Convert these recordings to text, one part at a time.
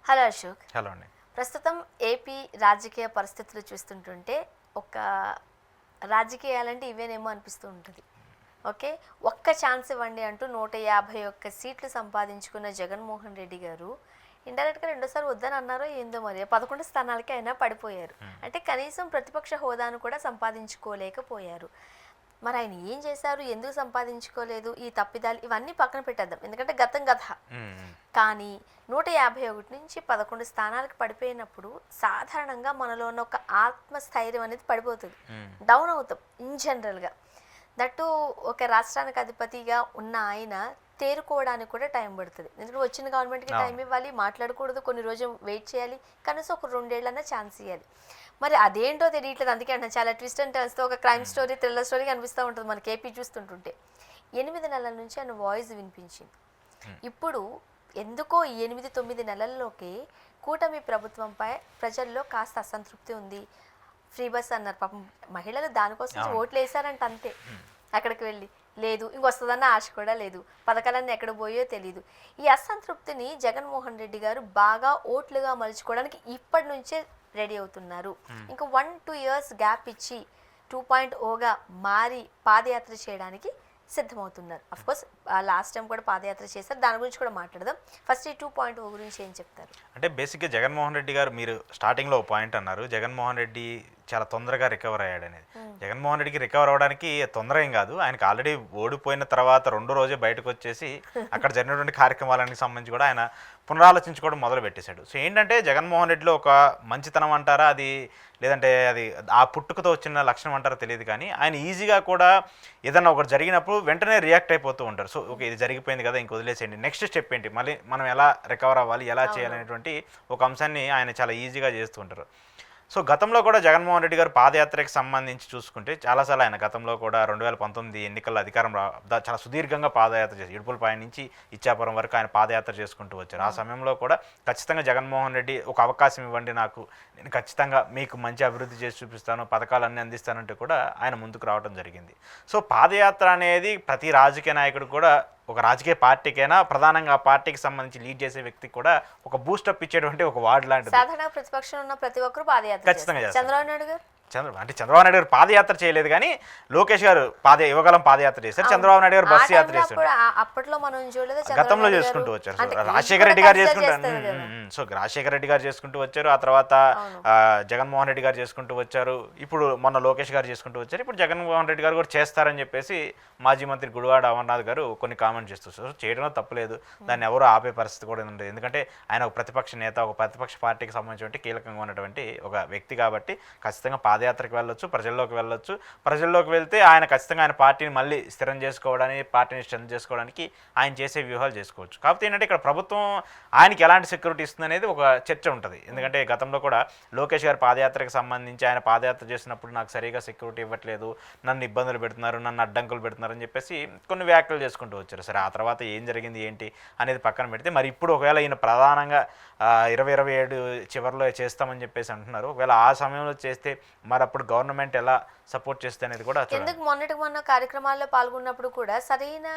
Hello Ashok. Hello అండి. ప్రస్తుతం AP రాజకీయ పరిస్థితులు చూస్తుంటుంటే ఒక రాజకీయాలంటే ఇవేనేమో అనిపిస్తూ ఉంటుంది. ఓకే, ఒక్క ఛాన్స్ ఇవ్వండి అంటూ 151 సీట్లు సంపాదించుకున్న జగన్మోహన్ రెడ్డి గారు ఇండైరెక్ట్గా రెండోసారి వద్దని అన్నారో ఏందో, మరి 11 స్థానాలకి అయినా పడిపోయారు. అంటే కనీసం ప్రతిపక్ష హోదాను కూడా సంపాదించుకోలేకపోయారు. మరి ఆయన ఏం చేశారు, ఎందుకు సంపాదించుకోలేదు, ఈ తప్పిదాలు ఇవన్నీ పక్కన పెట్టేద్దాం, ఎందుకంటే గతం గత. కానీ 151 నుంచి 11 స్థానాలకు పడిపోయినప్పుడు సాధారణంగా మనలో ఉన్న ఒక ఆత్మస్థైర్యం అనేది పడిపోతుంది, డౌన్ అవుతాం ఇన్ జనరల్గా. దట్టు ఒక రాష్ట్రానికి అధిపతిగా ఉన్న ఆయన తేరుకోవడానికి కూడా టైం పడుతుంది. ఎందుకంటే వచ్చిన గవర్నమెంట్కి టైం ఇవ్వాలి, మాట్లాడకూడదు, కొన్ని రోజులు వెయిట్ చేయాలి, కనీసం ఒక 2 ఏళ్ళన్నా ఛాన్స్ ఇవ్వాలి. మరి అదేంటో తెలియట్లేదు. అందుకే అంటే చాలా ట్విస్ట్ అండ్ టర్న్స్తో ఒక క్రైమ్ స్టోరీ, థ్రిల్లర్ స్టోరీ కనిపిస్తూ ఉంటుంది మనకి ఏపీ చూస్తుంటుంటే. 8 నెలల నుంచి ఆయన వాయిస్ వినిపించింది. ఇప్పుడు ఎందుకో ఈ 8-9 నెలల్లోకి కూటమి ప్రభుత్వంపై ప్రజల్లో కాస్త అసంతృప్తి ఉంది. ఫ్రీ బస్ అన్నారు, పాపం మహిళలు దానికోసం ఓట్లు వేసారంట, అంతే. అక్కడికి వెళ్ళి లేదు, ఇంకొస్తుందన్న ఆశ కూడా లేదు, పథకాలన్నీ ఎక్కడ పోయో తెలీదు. ఈ అసంతృప్తిని జగన్మోహన్ రెడ్డి గారు బాగా ఓట్లుగా మలుచుకోవడానికి ఇప్పటి నుంచే రెడీ అవుతున్నారు. ఇంకా 1-2 ఇయర్స్ గ్యాప్ ఇచ్చి 2.0గా మారి పాదయాత్ర చేయడానికి సిద్ధమవుతున్నారు. అఫ్కోర్స్ లాస్ట్ టైం కూడా పాదయాత్ర చేశారు, దాని గురించి కూడా మాట్లాడదాం. ఫస్ట్ ఈ 2.0 గురించి ఏం చెప్తారు? అంటే బేసిక్గా జగన్మోహన్ రెడ్డి గారు, మీరు స్టార్టింగ్లో ఒక పాయింట్ అన్నారు, జగన్మోహన్ రెడ్డి చాలా తొందరగా రికవర్ అయ్యాడు అనేది. జగన్మోహన్ రెడ్డికి రికవర్ అవ్వడానికి తొందర ఏం కాదు, ఆయనకు ఆల్రెడీ ఓడిపోయిన తర్వాత 2 రోజే బయటకు వచ్చేసి అక్కడ జరిగినటువంటి కార్యక్రమాలకు సంబంధించి కూడా ఆయన పునరాలోచించుకోవడం మొదలు పెట్టేశాడు. సో ఏంటంటే జగన్మోహన్ రెడ్డిలో ఒక మంచితనం అంటారా అది, లేదంటే అది ఆ పుట్టుకతో వచ్చిన లక్షణం అంటారో తెలియదు, కానీ ఆయన ఈజీగా కూడా ఏదన్నా ఒకటి జరిగినప్పుడు వెంటనే రియాక్ట్ అయిపోతూ ఉంటారు. సో ఓకే, ఇది జరిగిపోయింది కదా, ఇంక వదిలేసేయండి, నెక్స్ట్ స్టెప్ ఏంటి, మళ్ళీ మనం ఎలా రికవర్ అవ్వాలి, ఎలా చేయాలనేటువంటి ఒక అంశాన్ని ఆయన చాలా ఈజీగా చేస్తూ ఉంటారు. సో గతంలో కూడా జగన్మోహన్ రెడ్డి గారు పాదయాత్రకి సంబంధించి చూసుకుంటే చాలాసార్లు ఆయన గతంలో కూడా 2019 ఎన్నికల్లో అధికారం చాలా సుదీర్ఘంగా పాదయాత్ర చేసి ఇడుపులపాయ నుంచి ఇచ్చాపురం వరకు ఆయన పాదయాత్ర చేసుకుంటూ వచ్చారు. ఆ సమయంలో కూడా ఖచ్చితంగా జగన్మోహన్ రెడ్డి ఒక అవకాశం ఇవ్వండి నాకు, నేను ఖచ్చితంగా మీకు మంచి అభివృద్ధి చేసి చూపిస్తాను, పథకాలన్నీ అందిస్తానంటే కూడా ఆయన ముందుకు రావడం జరిగింది. సో పాదయాత్ర అనేది ప్రతి రాజకీయ నాయకుడు కూడా, ఒక రాజకీయ పార్టీకైనా ప్రధానంగా ఆ పార్టీకి సంబంధించి లీడ్ చేసే వ్యక్తికి కూడా ఒక బూస్టప్ ఇచ్చేటువంటి ఒక వార్డ్ లాంటిది. సాధారణ ప్రతిపక్షంలో ఉన్న ప్రతి ఒక్కరు పాదయాత్ర ఖచ్చితంగా చేస్తారు. చంద్రబాబు నాయుడు గారు చంద్రబాబు నాయుడు గారు పాదయాత్ర చేయలేదు, కానీ లోకేష్ గారు యువగలం పాదయాత్ర చేశారు, చంద్రబాబు నాయుడు గారు బస్సు యాత్ర చేశారు. అప్పట్లో మనం చూడలేదు, గతంలో చేసుకుంటూ వచ్చారు. రాజశేఖర రెడ్డి గారు చేసుకుంటారు. సో రాజశేఖర రెడ్డి గారు చేసుకుంటూ వచ్చారు, ఆ తర్వాత జగన్మోహన్ రెడ్డి గారు చేసుకుంటూ వచ్చారు, ఇప్పుడు మొన్న లోకేష్ గారు చేసుకుంటూ వచ్చారు, ఇప్పుడు జగన్మోహన్ రెడ్డి గారు కూడా చేస్తారని చెప్పేసి మాజీ మంత్రి గుడివాడ అమర్నాథ్ గారు కొన్ని కామెంట్ చేస్తూ చేయడంలో తప్పులేదు, దాన్ని ఎవరు ఆపే పరిస్థితి కూడా ఉండదు. ఎందుకంటే ఆయన ఒక ప్రతిపక్ష నేత, ఒక ప్రతిపక్ష పార్టీకి సంబంధించినటువంటి కీలకంగా ఉన్నటువంటి ఒక వ్యక్తి కాబట్టి ఖచ్చితంగా పాదయాత్రకు వెళ్ళొచ్చు, ప్రజల్లోకి వెళ్తే ఆయన ఖచ్చితంగా ఆయన పార్టీని మళ్ళీ స్థిరం చేసుకోవడానికి, పార్టీని స్ట్రెంత్ చేసుకోవడానికి ఆయన చేసే వ్యూహాలు చేసుకోవచ్చు. కాకపోతే ఏంటంటే ఇక్కడ ప్రభుత్వం ఆయనకి ఎలాంటి సెక్యూరిటీ ఇస్తుంది అనేది ఒక చర్చ ఉంటుంది. ఎందుకంటే గతంలో కూడా లోకేష్ గారి పాదయాత్రకు సంబంధించి ఆయన పాదయాత్ర చేసినప్పుడు నాకు సరిగా సెక్యూరిటీ ఇవ్వట్లేదు, నన్ను ఇబ్బందులు పెడుతున్నారు, నన్ను అడ్డంకులు పెడుతున్నారు అని చెప్పేసి కొన్ని వ్యాఖ్యలు చేసుకుంటూ వచ్చారు. సరే, ఆ తర్వాత ఏం జరిగింది ఏంటి అనేది పక్కన పెడితే, మరి ఇప్పుడు ఒకవేళ ఈయన ప్రధానంగా 2027 చివరిలో చేస్తామని చెప్పేసి అంటున్నారు, ఒకవేళ ఆ సమయంలో చేస్తే మరి అప్పుడు గవర్నమెంట్ ఎలా సపోర్ట్ చేస్తే అనేది కూడా ఎందుకు మొన్న కార్యక్రమాల్లో పాల్గొన్నప్పుడు కూడా సరైన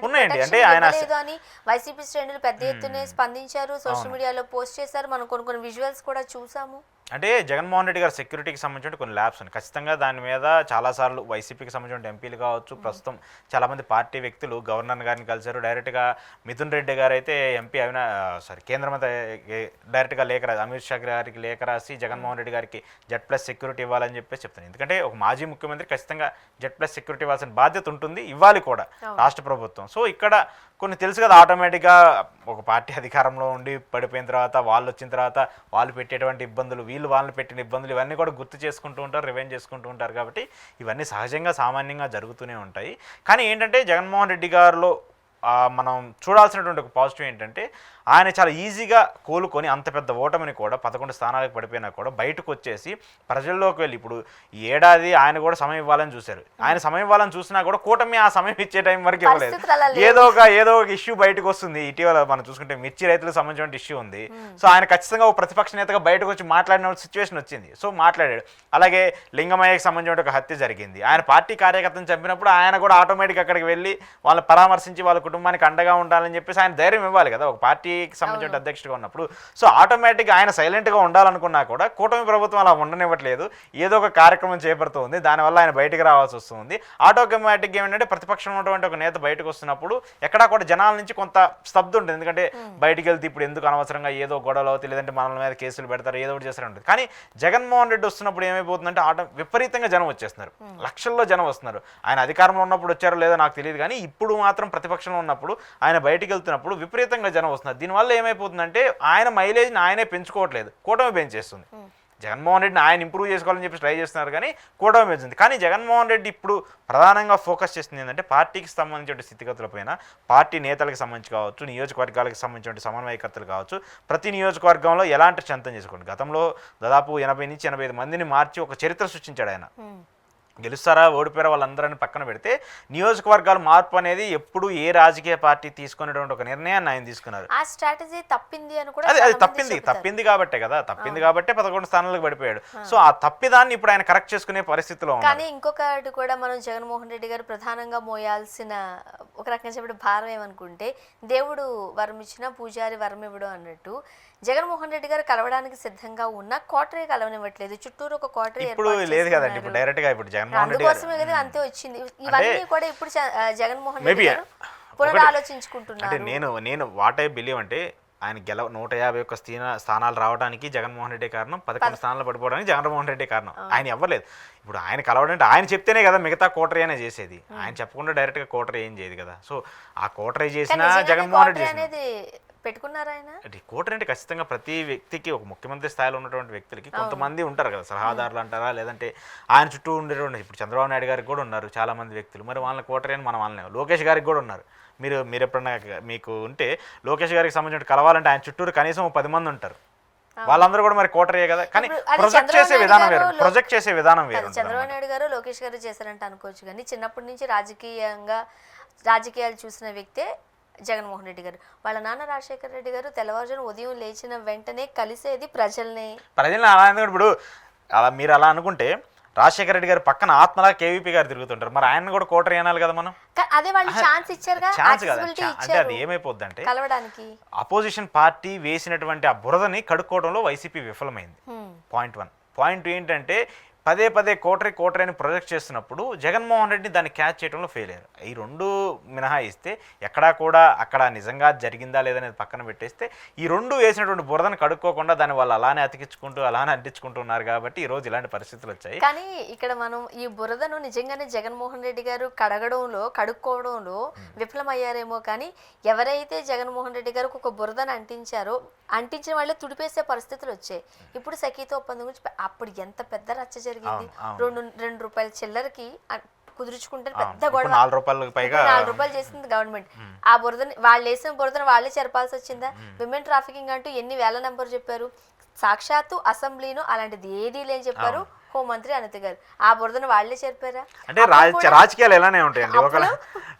ఉన్నాయండి. అంటే ఆయన అని వైసీపీ శ్రేణులు పెద్ద ఎత్తున స్పందించారు, సోషల్ మీడియాలో పోస్ట్ చేశారు, మనం కొన్ని విజువల్స్ కూడా చూసాము. అంటే జగన్మోహన్ రెడ్డి గారు సెక్యూరిటీకి సంబంధించిన కొన్ని ల్యాబ్స్ ఉన్నాయి, ఖచ్చితంగా దాని మీద చాలాసార్లు వైసీపీకి సంబంధించిన ఎంపీలు కావచ్చు, ప్రస్తుతం చాలామంది పార్టీ వ్యక్తులు గవర్నర్ గారిని కలిశారు. డైరెక్ట్గా మిథున్ రెడ్డి గారు అయితే ఎంపీ కేంద్ర మంత్రి డైరెక్ట్గా లేఖ రాసి, అమిత్ షా గారికి లేఖ రాసి జగన్మోహన్ రెడ్డి గారికి Z+ సెక్యూరిటీ ఇవ్వాలని చెప్పేసి చెప్తాను. ఎందుకంటే ఒక మాజీ ముఖ్యమంత్రి ఖచ్చితంగా Z+ సెక్యూరిటీ ఇవ్వాల్సిన బాధ్యత ఉంటుంది, ఇవ్వాలి కూడా రాష్ట్ర ప్రభుత్వం. సో ఇక్కడ కొన్ని తెలుసు కదా, ఆటోమేటిక్గా ఒక పార్టీ అధికారంలో ఉండి పడిపోయిన తర్వాత వాళ్ళు వచ్చిన తర్వాత వాళ్ళు పెట్టేటువంటి ఇబ్బందులు, వాళ్ళని పెట్టిన ఇబ్బందులు, ఇవన్నీ కూడా గుర్తు చేసుకుంటూ ఉంటారు, రివెంజ్ చేసుకుంటూ ఉంటారు. కాబట్టి ఇవన్నీ సహజంగా సామాన్యంగా జరుగుతూనే ఉంటాయి. కానీ ఏంటంటే జగన్మోహన్ రెడ్డి గారిలో మనం చూడాల్సినటువంటి ఒక పాజిటివ్ ఏంటంటే, ఆయన చాలా ఈజీగా కోలుకొని అంత పెద్ద ఓటమిని కూడా 11 స్థానాలకు పడిపోయినా కూడా బయటకు వచ్చేసి ప్రజల్లోకి వెళ్ళి, ఇప్పుడు ఈ ఏడాది ఆయన కూడా సమయం ఇవ్వాలని చూశారు. ఆయన సమయం ఇవ్వాలని చూసినా కూడా కూటమి ఆ సమయం ఇచ్చే టైం వరకు ఇవ్వలేదు. ఏదో ఒక ఇష్యూ బయటకు వస్తుంది. ఇటీవల మనం చూసుకుంటే మిర్చి రైతులకు సంబంధించిన ఇష్యూ ఉంది. సో ఆయన ఖచ్చితంగా ఒక ప్రతిపక్ష నేతగా బయటకు వచ్చి మాట్లాడిన సిచ్యువేషన్ వచ్చింది. సో మాట్లాడాడు. అలాగే లింగమయ్యకి సంబంధించిన ఒక హత్య జరిగింది. ఆయన పార్టీ కార్యకర్తను చంపినప్పుడు ఆయన కూడా ఆటోమేటిక్ అక్కడికి వెళ్ళి వాళ్ళని పరామర్శించి వాళ్ళ కుటుంబానికి అండగా ఉండాలని చెప్పేసి ఆయన ధైర్యం ఇవ్వాలి కదా ఒక పార్టీకి సంబంధించిన అధ్యక్షుడిగా ఉన్నప్పుడు. సో ఆటోమేటిక్గా ఆయన సైలెంట్గా ఉండాలనుకున్నా కూడా కూటమి ప్రభుత్వం అలా ఉండనివ్వట్లేదు, ఏదో ఒక కార్యక్రమం చేపడుతుంది, దానివల్ల ఆయన బయటకు రావాల్సి వస్తుంది. ఆటోమేటిక్గా ఏమంటే ప్రతిపక్షంలో ఉన్నటువంటి ఒక నేత బయటకు వస్తున్నప్పుడు ఎక్కడా కూడా జనాల నుంచి కొంత స్తబ్దు ఉంటుంది. ఎందుకంటే బయటికి వెళ్తే ఇప్పుడు ఎందుకు అనవసరంగా ఏదో గొడవలు అవుతాయి, లేదంటే మన మీద కేసులు పెడతారు, ఏదో ఒకటి చేస్తారు ఉంటుంది. కానీ జగన్మోహన్ రెడ్డి వస్తున్నప్పుడు ఏమైపోతుందంటే విపరీతంగా జనం వచ్చేస్తున్నారు, లక్షల్లో జనం వస్తున్నారు. ఆయన అధికారంలో ఉన్నప్పుడు వచ్చారో లేదో నాకు తెలియదు, కానీ ఇప్పుడు మాత్రం ప్రతిపక్షంలో ఉన్నప్పుడు ఆయన బయటికి వెళ్తున్నప్పుడు విపరీతంగా జనం వస్తున్నారు. దీనివల్ల ఏమైపోతుందంటే ఆయన మైలేజ్ని ఆయనే పెంచుకోవట్లేదు, కూటమి పెంచేస్తుంది. జగన్మోహన్ రెడ్డిని ఆయన ఇంప్రూవ్ చేసుకోవాలని చెప్పి ట్రై చేస్తున్నారు, కానీ కూటమి పెంచుతుంది. కానీ జగన్మోహన్ రెడ్డి ఇప్పుడు ప్రధానంగా ఫోకస్ చేస్తుంది ఏంటంటే పార్టీకి సంబంధించిన స్థితిగతులపైన, పార్టీ నేతలకు సంబంధించి కావచ్చు, నియోజకవర్గాలకు సంబంధించిన సమన్వయకర్తలు కావచ్చు, ప్రతి నియోజకవర్గంలో ఎలాంటి స్ట్రెంతన్ చేసుకోండి. గతంలో దాదాపు 80 నుంచి 85 మందిని మార్చి ఒక చరిత్ర సృష్టించాడు ఆయన. గెలుస్తారా ఓడిపోయారా వాళ్ళందరిని పక్కన పెడితే నియోజకవర్గాల మార్పు అనేది ఎప్పుడు ఏ రాజకీయ పార్టీ తీసుకునేటువంటి ఒక నిర్ణయాన్ని ఆయన తీసుకున్నారు. ఆ స్ట్రాటజీ తప్పింది అని కూడా అది తప్పింది కాబట్టే కదా, తప్పింది కాబట్టే 11 స్థానాలకు పడిపోయాడు. సో ఆ తప్పిదాన్ని ఇప్పుడు ఆయన కరెక్ట్ చేసుకునే పరిస్థితిలో ఉన్నారు. కానీ ఇంకొకటి కూడా మనం జగన్మోహన్ రెడ్డి గారు ప్రధానంగా మోయాల్సిన ఒక రకంగా చెప్పే భారం ఏమనుకుంటే, దేవుడు వరం ఇచ్చినా పూజారి వరం ఇవ్వడం అన్నట్టు జగన్మోహన్ రెడ్డి గారు కలవడానికి సిద్ధంగా ఉన్న కోటరీ కలవనివ్వట్లేదు. చుట్టూరు ఒక కోటరీ ఇప్పుడు లేదు కదండి, ఇప్పుడు డైరెక్ట్ గా ఇప్పుడు జగన్మోహన్ రెడ్డి అందుకోసమే కదా అంతే వచ్చింది. ఇవన్నీ కూడా ఇప్పుడు జగన్మోహన్ రెడ్డి గారు పునరాలోచించుకుంటున్నారు. అంటే నేను వాట్ ఐ బిలీవ్ అంటే ఆయన 151 స్థానాలు రావడానికి జగన్మోహన్ రెడ్డి కారణం, 11 స్థానాలు పడిపోవడానికి జగన్మోహన్ రెడ్డి కారణం. ఆయన ఇవ్వలేదు. ఇప్పుడు ఆయన కలవడంటే ఆయన చెప్తేనే కదా మిగతా కోటరీ అనే చేసేది, ఆయన చెప్పకుండా డైరెక్ట్ గా కోటరీ ఏం చేయదు కదా. సో ఆ కోటరీ చేసినా జగన్మోహన్ రెడ్డి అనేది పెట్టుకున్నారు ఆయన. కోటరీ అంటే ఖచ్చితంగా ప్రతి వ్యక్తికి, ఒక ముఖ్యమంత్రి స్థాయిలో ఉన్నటువంటి వ్యక్తులకి కొంతమంది ఉంటారు కదా, సలహాదారులు అంటారా, లేదంటే ఆయన చుట్టూ ఉండేటువంటి, ఇప్పుడు చంద్రబాబు నాయుడు గారికి కూడా ఉన్నారు చాలా మంది వ్యక్తులు, మరి వాళ్ళని కోటరీ అని మనం వాళ్ళని. లోకేష్ గారికి కూడా ఉన్నారు. మీరు ఎప్పుడన్నా మీకు ఉంటే లోకేష్ గారికి సంబంధించిన కలవాలంటే ఆయన చుట్టూరు కనీసం 10 మంది ఉంటారు, వాళ్ళందరూ కూడా మరి కోటరీయే కదా. కానీ ప్రొజెక్ట్ చేసే విధానం వేరు, ప్రొజెక్ట్ చేసే విధానం వేరు. చంద్రబాబు నాయుడు గారు లోకేష్ గారు చేశారంటే అనుకోవచ్చు, కానీ చిన్నప్పటి నుంచి రాజకీయాలు చూసిన వ్యక్తే జగన్మోహన్ రెడ్డి గారు. వాళ్ళ నాన్న రాజశేఖర రెడ్డి గారు తెల్లవారుజామున ఉదయం లేచిన వెంటనే కలిసేది ప్రజల్ని అలా. ఇప్పుడు అలా మీరు అలా అనుకుంటే రాజశేఖర రెడ్డి గారు పక్కన ఆత్మలా కేవీపీ గారు తిరుగుతుంటారు, మరి ఆయన కూడా కోటరీ అనాలి కదా మనం. అదే వాళ్ళు ఛాన్స్ ఇచ్చారుగా, ఛాన్స్ కదా. అంటే అది ఏమైపోద్ది అంటే కలవడానికి అపోజిషన్ పార్టీ వేసినటువంటి ఆ బురదని కడుక్కోవడంలో వైసీపీ విఫలమైంది. పాయింట్ 1. పాయింట్ ఏంటంటే పదే కోటరీ అని ప్రొజెక్ట్ చేస్తున్నప్పుడు జగన్మోహన్ రెడ్డి దాన్ని క్యాచ్ చేయడంలో ఫెయిల్ అయ్యారు. ఈ రెండు మినహాయిస్తే ఎక్కడా కూడా అక్కడ నిజంగా జరిగిందా లేదనేది పక్కన పెట్టేస్తే ఈ రెండు వేసినటువంటి బురదను కడుక్కోకుండా దాన్ని వాళ్ళు అలానే అతికించుకుంటూ అలానే అంటించుకుంటున్నారు కాబట్టి ఈ రోజు ఇలాంటి పరిస్థితులు వచ్చాయి. కానీ ఇక్కడ మనం ఈ బురదను నిజంగానే జగన్మోహన్ రెడ్డి గారు కడుక్కోవడంలో విఫలమయ్యారేమో, కానీ ఎవరైతే జగన్మోహన్ రెడ్డి గారికి ఒక బురదను అంటించిన వాళ్ళే తుడిపేసే పరిస్థితులు వచ్చాయి. ఇప్పుడు సఖీతో ఒప్పందం గురించి అప్పుడు ఎంత పెద్ద రచ్చ జరిగింది. 2 రూపాయల చిల్లరకి కుదుర్చుకుంటే పెద్ద గొడవ, 4 రూపాయలకు పైగా 4 రూపాయలు చేసింది గవర్నమెంట్. ఆ బురదని వాళ్ళు వేసిన బురదను వాళ్ళే చెరపాల్సి వచ్చిందా? విమెన్ ట్రాఫికింగ్ అంటూ ఎన్ని వేల నెంబర్ చెప్పారు. సాక్షాత్తు అసెంబ్లీను అలాంటిది ఏదీ లేని చెప్పారు హోంమంత్రి అనిత గారు. ఆ బురదను వాళ్లే చెప్పారా? అంటే రాజకీయాలు ఎలానే ఉంటాయండి. ఒకవేళ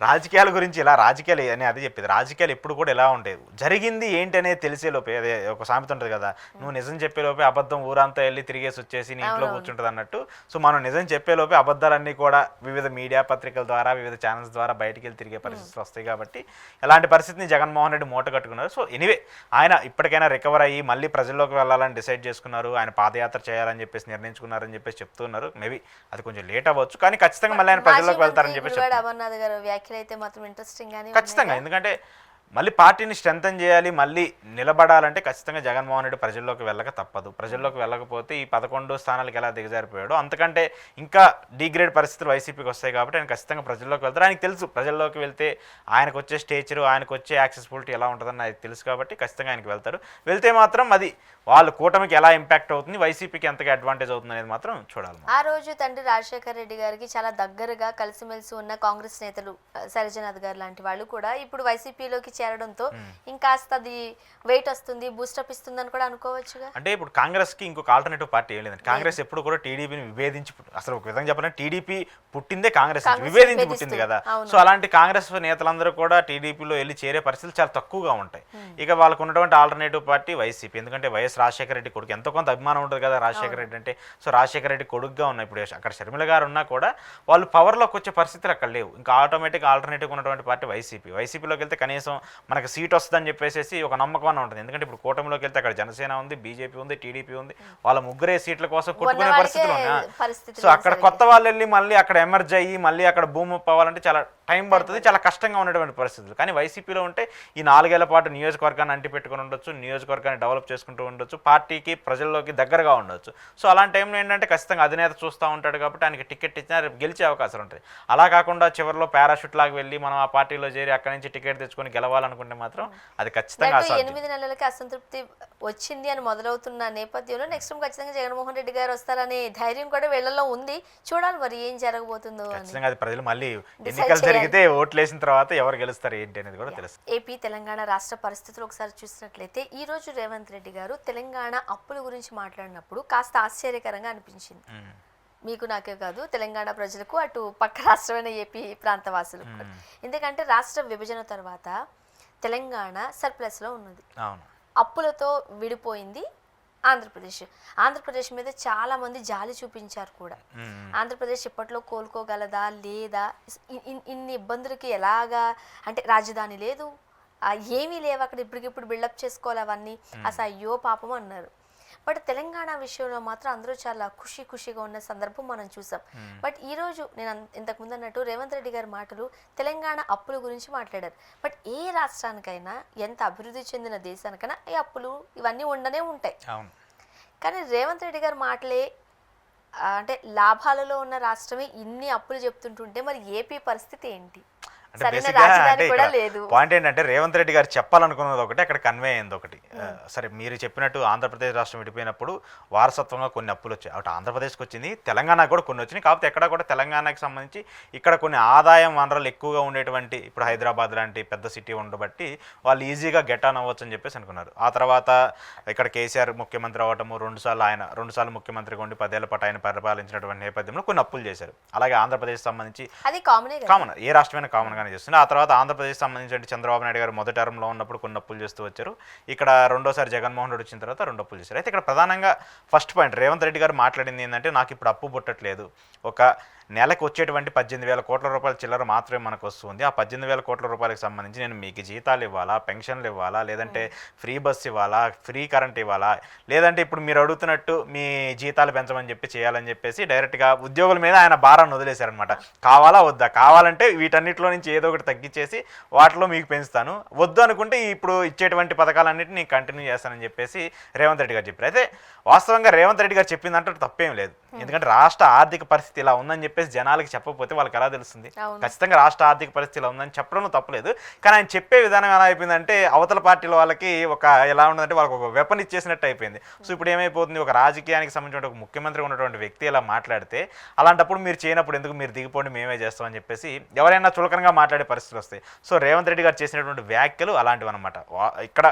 రాజకీయాల గురించి ఇలా రాజకీయాలు అని అది చెప్పేది, రాజకీయాలు ఎప్పుడు కూడా ఎలా ఉంటాయి, జరిగింది ఏంటి అనేది తెలిసే లోపే, అదే ఒక సామెత ఉంటుంది కదా, నువ్వు నిజం చెప్పే లోపే అబద్ధం ఊరంతా వెళ్ళి తిరిగేసి వచ్చేసి నీ ఇంట్లో కూర్చుంటుంది అన్నట్టు. సో మనం నిజం చెప్పే లోపే అబద్ధాలన్నీ కూడా వివిధ మీడియా పత్రికల ద్వారా వివిధ ఛానల్స్ ద్వారా బయటికి వెళ్ళి తిరిగే పరిస్థితులు వస్తాయి. కాబట్టి ఇలాంటి పరిస్థితిని జగన్మోహన్ రెడ్డి మూట కట్టుకున్నారు. సో ఎనీవే ఆయన ఇప్పటికైనా రికవర్ అయ్యి మళ్ళీ ప్రజల్లోకి వెళ్ళాలని డిసైడ్ చేసుకున్నారు, ఆయన పాదయాత్ర చేయాలని చెప్పేసి నిర్ణయించుకున్నారని చెప్పేసి చెప్తున్నారు. మేబీ అది కొంచెం లేట్ అవ్వచ్చు, కానీ ఖచ్చితంగా మళ్ళీ ఆయన ప్రజల్లోకి వెళ్తారని చెప్పేసి అమర్నాథ్ గారు వ్యాఖ్యలు అయితే మాత్రం ఇంట్రెస్టింగ్ గానే ఖచ్చితంగా. ఎందుకంటే మళ్ళీ పార్టీని స్ట్రెంథన్ చేయాలి, మళ్ళీ నిలబడాలంటే ఖచ్చితంగా జగన్మోహన్ రెడ్డి ప్రజల్లోకి వెళ్ళక తప్పదు. ప్రజల్లోకి వెళ్ళకపోతే ఈ 11 స్థానాలకు ఎలా దిగజారిపోయాడో అంతకంటే ఇంకా డిగ్రేడ్ పరిస్థితులు వైసీపీకి వస్తాయి. కాబట్టి ఆయన ఖచ్చితంగా ప్రజల్లోకి వెళ్తారు. ఆయనకు తెలుసు ప్రజల్లోకి వెళ్తే ఆయనకు వచ్చే స్టేచరు, ఆయనకు వచ్చే యాక్సెసిబిలిటీ ఎలా ఉంటుందని ఆయనకు తెలుసు. కాబట్టి ఖచ్చితంగా ఆయనకు వెళ్తారు. వెళ్తే మాత్రం అది వాళ్ళు కూటమికి ఎలా ఇంపాక్ట్ అవుతుంది, వైసీపీకి ఎంతగా అడ్వాంటేజ్ అవుతుంది అనేది మాత్రం చూడాలి. ఆ రోజు తండ్రి రాజశేఖర రెడ్డి గారికి చాలా దగ్గరగా కలిసిమెలిసి ఉన్న కాంగ్రెస్ నేతలు సరిజనాథ్ గారు లాంటి వాళ్ళు కూడా ఇప్పుడు వైసీపీలోకి చేరడంతో ఇంకాస్త అది వెయిట్ వస్తుంది, బూస్టప్ ఇస్తుంది అని కూడా అనుకోవచ్చుగా. అంటే ఇప్పుడు కాంగ్రెస్కి ఇంకొక ఆల్టర్నేటివ్ పార్టీ ఏం లేదండి. కాంగ్రెస్ ఎప్పుడు కూడా టీడీపీని విభేదించి అసలు ఒక విధంగా చెప్పాలంటే టీడీపీ పుట్టిందే కాంగ్రెస్ విభేదించి పుట్టింది కదా. సో అలాంటి కాంగ్రెస్ నేతలందరూ కూడా టీడీపీలో వెళ్ళి చేరే పరిస్థితులు చాలా తక్కువగా ఉంటాయి. ఇక వాళ్ళకు ఉన్నటువంటి ఆల్టర్నేటివ్ పార్టీ వైసీపీ. ఎందుకంటే వైఎస్ రాజశేఖర రెడ్డి కొడుకు ఎంతో కొంత అభిమానం ఉంటుంది కదా రాజశేఖర రెడ్డి అంటే. సో రాజశేఖర రెడ్డి కొడుకుగా ఉన్నాయి. ఇప్పుడు అక్కడ షర్మిల గారు ఉన్నా కూడా వాళ్ళు పవర్లోకి వచ్చే పరిస్థితులు అక్కడ లేవు. ఇంకా ఆటోమేటిక్ ఆల్టర్నేటివ్ ఉన్నటువంటి పార్టీ వైసీపీలోకి వెళ్తే కనీసం మనకు సీట్ వస్తుందని చెప్పేసి ఒక నమ్మకం ఉంటుంది. ఎందుకంటే ఇప్పుడు కూటమిలోకి వెళ్తే అక్కడ జనసేన ఉంది, బీజేపీ ఉంది, టీడీపీ ఉంది. వాళ్ళ ముగ్గురే సీట్ల కోసం కొట్టుకునే పరిస్థితులు ఉన్నాయి. సో అక్కడ కొత్త వాళ్ళు వెళ్ళి మళ్ళీ అక్కడ ఎమర్జ్ అయ్యి మళ్ళీ అక్కడ భూమి పోవాలంటే చాలా టైం పడుతుంది, చాలా కష్టంగా ఉన్నటువంటి పరిస్థితులు. కానీ వైసీపీలో ఉంటే ఈ 4 ఏళ్ల పాటు నియోజకవర్గాన్ని అంటిపెట్టుకుని ఉండొచ్చు, నియోజకవర్గాన్ని డెవలప్ చేసుకుంటూ ఉండొచ్చు, పార్టీకి ప్రజల్లోకి దగ్గరగా ఉండొచ్చు. సో అలాంటి టైంలో ఏంటంటే ఖచ్చితంగా అధినేత చూస్తూ ఉంటాడు కాబట్టి ఆయనకి టికెట్ ఇచ్చినా రేపు గెలిచే అవకాశాలు ఉంటాయి. అలా కాకుండా చివరిలో పారాషూట్ లాగా వెళ్ళి మనం ఆ పార్టీలో చేరి అక్కడి నుంచి టికెట్ తెచ్చుకొని గెలవాలనుకుంటే మాత్రం అది ఖచ్చితంగా 8 నెలలకి అసంతృప్తి వచ్చింది అని మొదలవుతున్న నేపథ్యంలో నెక్స్ట్ ఖచ్చితంగా జగన్మోహన్ రెడ్డి గారు వస్తారనే ధైర్యం కూడా వీళ్ళలో ఉంది. చూడాలి మరి ఏం జరగబోతుందో. ఖచ్చితంగా అది ప్రజలు మళ్ళీ ఎన్నికలు జరిగితే ఓట్లు వేసిన తర్వాత ఎవరు గెలుస్తారు ఏంటి అనేది కూడా తెలుస్తుంది. ఏపీ తెలంగాణ రాష్ట్ర పరిస్థితులు ఒకసారి చూసినట్లయితే ఈ రోజు రేవంత్ రెడ్డి గారు తెలంగాణ అప్పుల గురించి మాట్లాడినప్పుడు కాస్త ఆశ్చర్యకరంగా అనిపించింది. మీకు నాకే కాదు, తెలంగాణ ప్రజలకు, అటు పక్క రాష్ట్రమైన ఏపీ ప్రాంతవాసులకు. ఎందుకంటే రాష్ట్ర విభజన తర్వాత తెలంగాణ సర్ప్లస్లో ఉన్నది, అప్పులతో విడిపోయింది ఆంధ్రప్రదేశ్ మీద చాలా మంది జాలి చూపించారు కూడా. ఆంధ్రప్రదేశ్ ఇప్పట్లో కోలుకోగలదా లేదా, ఇన్ని ఇబ్బందులకి ఎలాగా, అంటే రాజధాని లేదు, ఏమీ లేవు అక్కడ, ఇప్పటికిప్పుడు బిల్డప్ చేసుకోవాలి అవన్నీ, అసలు అయ్యో పాపం అన్నారు. బట్ తెలంగాణ విషయంలో మాత్రం అందరూ చాలా ఖుషీగా ఉన్న సందర్భం మనం చూసాం. బట్ ఈరోజు నేను ఇంతకుముందు అన్నట్టు రేవంత్ రెడ్డి గారి మాటలు తెలంగాణ అప్పుల గురించి మాట్లాడారు. బట్ ఏ రాష్ట్రానికైనా, ఎంత అభివృద్ధి చెందిన దేశానికైనా ఈ అప్పులు ఇవన్నీ ఉండనే ఉంటాయి. కానీ రేవంత్ రెడ్డి గారి మాటలే అంటే లాభాలలో ఉన్న రాష్ట్రమే ఇన్ని అప్పులు చెప్తుంటుంటే మరి ఏపీ పరిస్థితి ఏంటి? అంటే బేసిక్గా అంటే పాయింట్ ఏంటంటే రేవంత్ రెడ్డి గారు చెప్పాలనుకున్నది ఒకటి, అక్కడ కన్వే అయింది ఒకటి. సరే మీరు చెప్పినట్టు ఆంధ్రప్రదేశ్ రాష్ట్రం విడిపోయినప్పుడు వారసత్వంగా కొన్ని అప్పులు వచ్చాయి. అటు ఆంధ్రప్రదేశ్కి వచ్చింది, తెలంగాణకు కూడా కొన్ని వచ్చినాయి. కాకపోతే ఎక్కడ కూడా తెలంగాణకి సంబంధించి ఇక్కడ కొన్ని ఆదాయం వనరులు ఎక్కువగా ఉండేటువంటి, ఇప్పుడు హైదరాబాద్ లాంటి పెద్ద సిటీ ఉండబట్టి వాళ్ళు ఈజీగా గెట్ ఆన్ అవ్వచ్చు అని చెప్పేసి అనుకున్నారు. ఆ తర్వాత ఇక్కడ కేసీఆర్ ముఖ్యమంత్రి అవ్వటము, 2 సార్లు ముఖ్యమంత్రిగా ఉండి 10 ఏళ్ల పాటు ఆయన పరిపాలించినటువంటి నేపథ్యంలో కొన్ని అప్పులు చేశారు. అలాగే ఆంధ్రప్రదేశ్ సంబంధించి అది కామన్, ఏ రాష్ట్రమైనా కామన్ చేస్తుంది. ఆ తర్వాత ఆంధ్రప్రదేశ్ సంబంధించి చంద్రబాబు నాయుడు గారు మొదటి టర్మ్లో ఉన్నప్పుడు కొన్ని అప్పులు చేస్తూ వచ్చారు. ఇక్కడ రెండోసారి జగన్మోహన్ రెడ్డి వచ్చిన తర్వాత 2 అప్పులు చేశారు. అయితే ఇక్కడ ప్రధానంగా ఫస్ట్ పాయింట్ రేవంత్ రెడ్డి గారు మాట్లాడింది ఏంటంటే, నాకు ఇప్పుడు అప్పు పుట్టట్లేదు, ఒక నెలకు వచ్చేటువంటి 18,000 కోట్ల రూపాయల చిల్లర మాత్రమే మనకు వస్తుంది. ఆ 18,000 కోట్ల రూపాయలకు సంబంధించి నేను మీకు జీతాలు ఇవ్వాలా, పెన్షన్లు ఇవ్వాలా, లేదంటే ఫ్రీ బస్ ఇవ్వాలా, ఫ్రీ కరెంట్ ఇవ్వాలా, లేదంటే ఇప్పుడు మీరు అడుగుతున్నట్టు మీ జీతాలు పెంచమని చెప్పి చేయాలని చెప్పేసి డైరెక్ట్గా ఉద్యోగుల మీద ఆయన భారాన్ని వదిలేశారనమాట. కావాలా వద్దా, కావాలంటే వీటన్నిటిలో నుంచి ఏదో ఒకటి తగ్గించేసి వాటిలో మీకు పెంచుతాను, వద్దు అనుకుంటే ఇప్పుడు ఇచ్చేటువంటి పథకాలన్నింటినీ కంటిన్యూ చేస్తానని చెప్పేసి రేవంత్ రెడ్డి గారు చెప్పారు. అయితే వాస్తవంగా రేవంత్ రెడ్డి గారు చెప్పిందంటే తప్పేం లేదు. ఎందుకంటే రాష్ట్ర ఆర్థిక పరిస్థితి ఇలా ఉందని చెప్పేసి జనాలకి చెప్పకపోతే వాళ్ళకి ఎలా తెలుస్తుంది? ఖచ్చితంగా రాష్ట్ర ఆర్థిక పరిస్థితి ఇలా ఉందని చెప్పడంలో తప్పలేదు. కానీ ఆయన చెప్పే విధానం ఎలా అయిపోయిందంటే అవతల పార్టీల వాళ్ళకి ఒక ఎలా ఉండదంటే వాళ్ళకి ఒక వెపన్ ఇచ్చేసినట్టు అయిపోయింది. సో ఇప్పుడు ఏమైపోతుంది, ఒక రాజకీయానికి సంబంధించిన ఒక ముఖ్యమంత్రి ఉన్నటువంటి వ్యక్తి ఇలా మాట్లాడితే అలాంటప్పుడు మీరు చేయనప్పుడు ఎందుకు మీరు దిగిపోండి మేమే చేస్తామని చెప్పేసి ఎవరైనా చులకనగా మాట్లాడే పరిస్థితులు వస్తాయి. సో రేవంత్ రెడ్డి గారు చేసినటువంటి వ్యాఖ్యలు అలాంటివి అనమాట. ఇక్కడ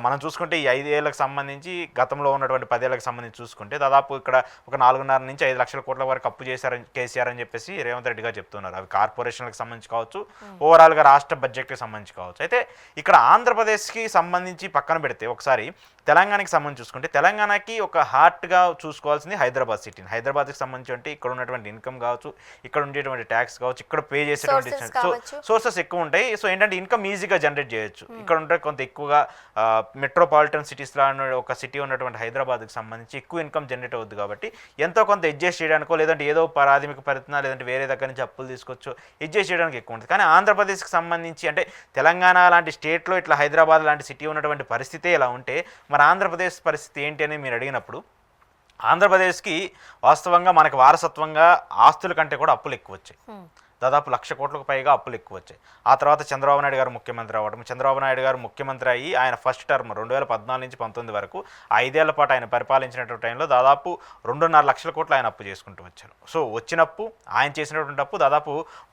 మనం చూసుకుంటే ఈ 5 ఏళ్ళకి సంబంధించి గతంలో ఉన్నటువంటి 10 ఏళ్ళకి సంబంధించి చూసుకుంటే దాదాపు ఇక్కడ ఒక 4.5 నుంచి 5 లక్షల కోట్ల వరకు అప్పు చేశారని కేసీఆర్ అని చెప్పేసి రేవంత్ రెడ్డి గారు చెప్తున్నారు. అవి కార్పొరేషన్లకు సంబంధించి కావచ్చు, ఓవరాల్గా రాష్ట్ర బడ్జెట్కి సంబంధించి కావచ్చు. అయితే ఇక్కడ ఆంధ్రప్రదేశ్కి సంబంధించి పక్కన పెడితే ఒకసారి తెలంగాణకి సంబంధించి చూసుకుంటే తెలంగాణకి ఒక హార్ట్గా చూసుకోవాల్సింది హైదరాబాద్ సిటీని. హైదరాబాద్కి సంబంధించి అంటే ఇక్కడ ఉన్నటువంటి ఇన్కమ్ కావచ్చు, ఇక్కడ ఉండేటువంటి ట్యాక్స్ కావచ్చు, ఇక్కడ పే చేసేటువంటి సోర్సెస్ ఎక్కువ ఉంటాయి. సో ఏంటంటే ఇన్కమ్ ఈజీగా జనరేట్ చేయొచ్చు. ఇక్కడ ఉంటే కొంత ఎక్కువగా మెట్రోపాలిటన్ సిటీస్లో ఒక సిటీ ఉన్నటువంటి హైదరాబాద్కి సంబంధించి ఎక్కువ ఇన్కమ్ జనరేట్ అవుద్ది కాబట్టి ఎంతో కొంత అడ్జస్ట్ చేయడానికో, లేదంటే ఏదో ప్రాథమిక పరిజ్ఞానం, లేదంటే వేరే దగ్గర నుంచి అప్పులు తీసుకొచ్చు అడ్జస్ట్ చేయడానికి ఎక్కువ ఉంటుంది. కానీ ఆంధ్రప్రదేశ్కి సంబంధించి అంటే తెలంగాణ లాంటి స్టేట్లో ఇట్లా హైదరాబాద్ లాంటి సిటీ ఉన్నటువంటి పరిస్థితే ఇలా ఉంటే మరి ఆంధ్రప్రదేశ్ పరిస్థితి ఏంటి అని మీరు అడిగినప్పుడు ఆంధ్రప్రదేశ్కి వాస్తవంగా మనకు వారసత్వంగా ఆస్తుల కంటే కూడా అప్పులు ఎక్కువ వచ్చాయి. దాదాపు 1,00,000 కోట్లకు పైగా అప్పులు ఎక్కువ వచ్చాయి. ఆ తర్వాత చంద్రబాబు నాయుడు గారు ముఖ్యమంత్రి అవ్వడం, చంద్రబాబు నాయుడు గారు ముఖ్యమంత్రి అయ్యి ఆయన ఫస్ట్ టర్మ్ 2014 నుంచి 19 వరకు 5 ఏళ్ల పాటు ఆయన పరిపాలించినటువంటి టైంలో దాదాపు 2.5 లక్షల కోట్లు ఆయన అప్పు చేసుకుంటూ వచ్చారు. సో వచ్చినప్పు ఆయన చేసినటువంటి అప్పు దాదాపు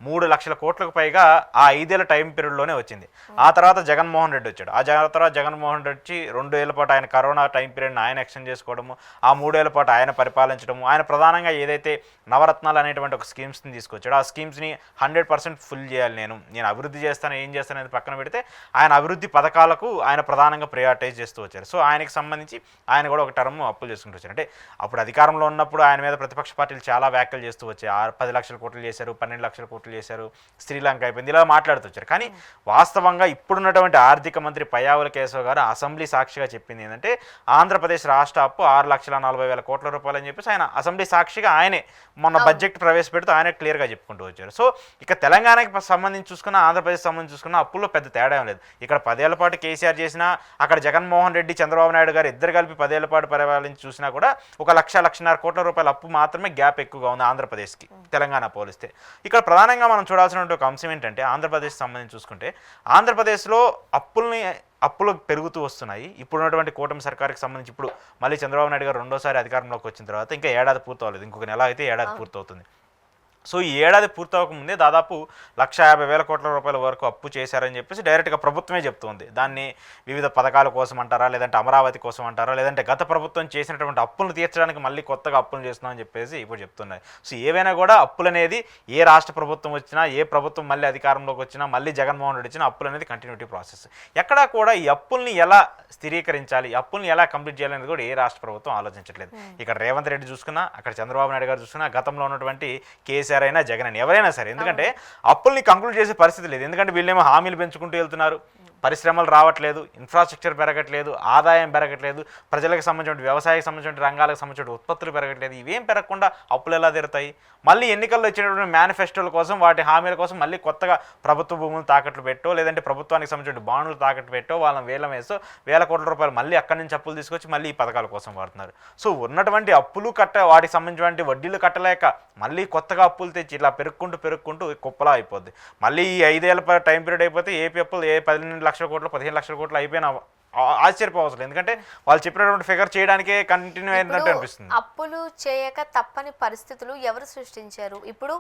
3 లక్షల కోట్లకు పైగా ఆ 5 ఏళ్ల టైం పీరియడ్లోనే వచ్చింది. ఆ తర్వాత జగన్మోహన్ రెడ్డి వచ్చాడు. ఆ తర్వాత జగన్మోహన్ రెడ్డి వచ్చి 2 ఏళ్ల పాటు ఆయన కరోనా టైం పీరియడ్ని ఆయన ఎక్స్టెండ్ చేసుకోవడము, ఆ 3 ఏళ్ల పాటు ఆయన పరిపాలించడము, ఆయన ప్రధానంగా ఏదైతే నవరత్నాలు అనేటువంటి ఒక స్కీమ్స్ని తీసుకొచ్చాడు, ఆ స్కీమ్స్ని 100% ఫుల్ చేయాలి, నేను అభివృద్ధి చేస్తాను, ఏం చేస్తాను అనేది పక్కన పెడితే ఆయన అభివృద్ధి పథకాలకు ఆయన ప్రధానంగా ప్రయారిటైజ్ చేస్తూ వచ్చారు. సో ఆయనకి సంబంధించి ఆయన కూడా ఒక టర్మ్ అప్పులు చేసుకుంటూ వచ్చారు. అంటే అప్పుడు అధికారంలో ఉన్నప్పుడు ఆయన మీద ప్రతిపక్ష పార్టీలు చాలా వ్యాఖ్యలు చేస్తూ వచ్చాయి. 10 లక్షల కోట్లు చేశారు, 12 లక్షల కోట్లు చేశారు, శ్రీలంక అయిపోయింది, ఇలా మాట్లాడుతూ వచ్చారు. కానీ వాస్తవంగా ఇప్పుడున్నటువంటి ఆర్థిక మంత్రి పయ్యావుల కేశవ్ గారు అసెంబ్లీ సాక్షిగా చెప్పింది ఏంటంటే ఆంధ్రప్రదేశ్ రాష్ట్ర అప్పు 6,40,000 కోట్ల రూపాయలు అని చెప్పేసి ఆయన అసెంబ్లీ సాక్షిగా ఆయనే మొన్న బడ్జెట్ ప్రవేశపెడుతూ ఆయన క్లియర్గా చెప్పుకుంటూ వచ్చారు. సో ఇక తెలంగాణకి సంబంధించి చూసుకున్న, ఆంధ్రప్రదేశ్ సంబంధించి చూసుకున్న అప్పుల్లో పెద్ద తేడా ఏం లేదు. ఇక్కడ 10 ఏళ్ల పాటు కేసీఆర్ చేసినా, అక్కడ జగన్మోహన్ రెడ్డి చంద్రబాబు నాయుడు గారు ఇద్దరు కలిపి 10 ఏళ్ల పాటు పరిపాలించి చూసినా కూడా 1,00,00,000 కోట్ల రూపాయల అప్పు మాత్రమే గ్యాప్ ఎక్కువగా ఉంది ఆంధ్రప్రదేశ్కి తెలంగాణ పోలిస్తే. ఇక్కడ ప్రధానంగా మనం చూడాల్సినటువంటి ఒక అంశం ఏంటంటే ఆంధ్రప్రదేశ్ సంబంధించి చూసుకుంటే ఆంధ్రప్రదేశ్లో అప్పులు పెరుగుతూ వస్తున్నాయి. ఇప్పుడున్నటువంటి కూటమి సర్కార్కి సంబంధించి ఇప్పుడు మళ్ళీ చంద్రబాబు నాయుడు గారు రెండోసారి అధికారంలోకి వచ్చిన తర్వాత ఇంకా ఏడాది పూర్తవలేదు, ఇంకొక నెల అయితే ఏడాది పూర్తవుతుంది. సో ఈ ఏడాది పూర్తవకముందే దాదాపు 1,50,000 కోట్ల రూపాయల వరకు అప్పు చేశారని చెప్పేసి డైరెక్ట్గా ప్రభుత్వమే చెప్తుంది. దాన్ని వివిధ పథకాల కోసం అంటారా, లేదంటే అమరావతి కోసం అంటారా, లేదంటే గత ప్రభుత్వం చేసినటువంటి అప్పులను తీర్చడానికి మళ్ళీ కొత్తగా అప్పులు చేస్తున్నామని చెప్పేసి ఇప్పుడు చెప్తున్నాయి. సో ఏవైనా కూడా అప్పులు అనేది ఏ రాష్ట్ర ప్రభుత్వం వచ్చినా, ఏ ప్రభుత్వం మళ్ళీ అధికారంలోకి వచ్చినా, మళ్ళీ జగన్మోహన్ రెడ్డి వచ్చినా అప్పులు అనేది కంటిన్యూటీ ప్రాసెస్. ఎక్కడా కూడా ఈ అప్పుల్ని ఎలా స్థిరీకరించాలి, అప్పుల్ని ఎలా కంప్లీట్ చేయాలనేది కూడా ఏ రాష్ట్ర ప్రభుత్వం ఆలోచించట్లేదు. ఇక్కడ రేవంత్ రెడ్డి చూసుకున్నా, అక్కడ చంద్రబాబు నాయుడు గారు చూసుకున్నా, గతంలో ఉన్నటువంటి కేసీఆర్ అయినా జగన్ అయినా ఎవరైనా సరే, ఎందుకంటే అప్పుల్ని కంక్లూడ్ చేసే పరిస్థితి లేదు. ఎందుకంటే వీళ్ళేమో హామీలు పెంచుకుంటూ వెళ్తున్నారు, పరిశ్రమలు రావట్లేదు, ఇన్ఫ్రాస్ట్రక్చర్ పెరగట్లేదు, ఆదాయం పెరగట్లేదు, ప్రజలకు సంబంధించిన వ్యవసాయకు సంబంధించిన రంగాలకు సంబంధించిన ఉత్పత్తులు పెరగట్లేదు. ఇవేం పెరగకుండా అప్పులు ఎలా తీరుతాయి? మళ్ళీ ఎన్నికల్లో ఇచ్చినటువంటి మేనిఫెస్టోల కోసం, వాటి హామీల కోసం మళ్ళీ కొత్తగా ప్రభుత్వ భూములు తాకట్లు పెట్టో, లేదంటే ప్రభుత్వానికి సంబంధించిన బాండ్లు తాకట్టు పెట్టో, వాళ్ళని వేలం వేసో 1,000 కోట్ల రూపాయలు మళ్ళీ అక్కడి నుంచి అప్పులు తీసుకొచ్చి మళ్ళీ ఈ పథకాల కోసం వాడుతున్నారు. సో ఉన్నటువంటి అప్పులు వాటికి సంబంధించినటువంటి వడ్డీలు కట్టలేక మళ్ళీ కొత్తగా అప్పులు తెచ్చి ఇలా పెరుక్కుంటూ కుప్పలా అయిపోద్ది. మళ్ళీ ఈ 5 ఏళ్ల టైం పీరియడ్ అయిపోతే ఏపీ అప్పులు 12 లక్షల కోట్లు 15 లక్షల కోట్లు అయిపోయినా ఆశ్చర్యపోవసరం. ఎందుకంటే వాళ్ళు చెప్పినటువంటి ఫిగర్ చేయడానికే కంటిన్యూ అయినట్టు అనిపిస్తుంది. అప్పులు చేయక తప్పని పరిస్థితులు ఎవరు సృష్టించారు? ఇప్పుడు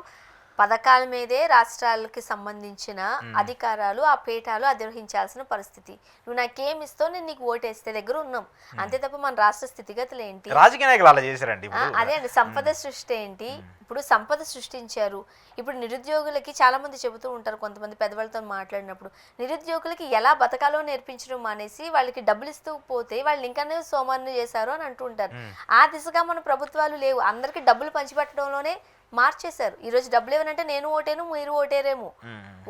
పథకాల మీదే రాష్ట్రాలకి సంబంధించిన అధికారాలు, ఆ పీఠాలు అధిరోహించాల్సిన పరిస్థితి. నువ్వు నాకేమిస్తావు, నేను నీకు ఓటేస్తే దగ్గర ఉన్నాం అంతే తప్ప మన రాష్ట్ర స్థితిగతులు ఏంటి? రాజకీయ నాయకులు అలా చేశారండి. అదే అండి, సంపద సృష్టి ఏంటి? ఇప్పుడు సంపద సృష్టించారు. ఇప్పుడు నిరుద్యోగులకి చాలా మంది చెబుతూ ఉంటారు, కొంతమంది పెద్దవాళ్ళతో మాట్లాడినప్పుడు, నిరుద్యోగులకి ఎలా బతకాలో నేర్పించడం మానేసి వాళ్ళకి డబ్బులు ఇస్తూ పోతే వాళ్ళు ఇంకానే సోమవారం చేశారు అని అంటూ ఉంటారు. ఆ దిశగా మన ప్రభుత్వాలు లేవు. అందరికి డబ్బులు పంచిపెట్టడంలోనే మార్చేశారు. ఈ రోజు డబ్బులు ఏమనంటే నేను ఓటేను, మీరు ఓటేరేమో,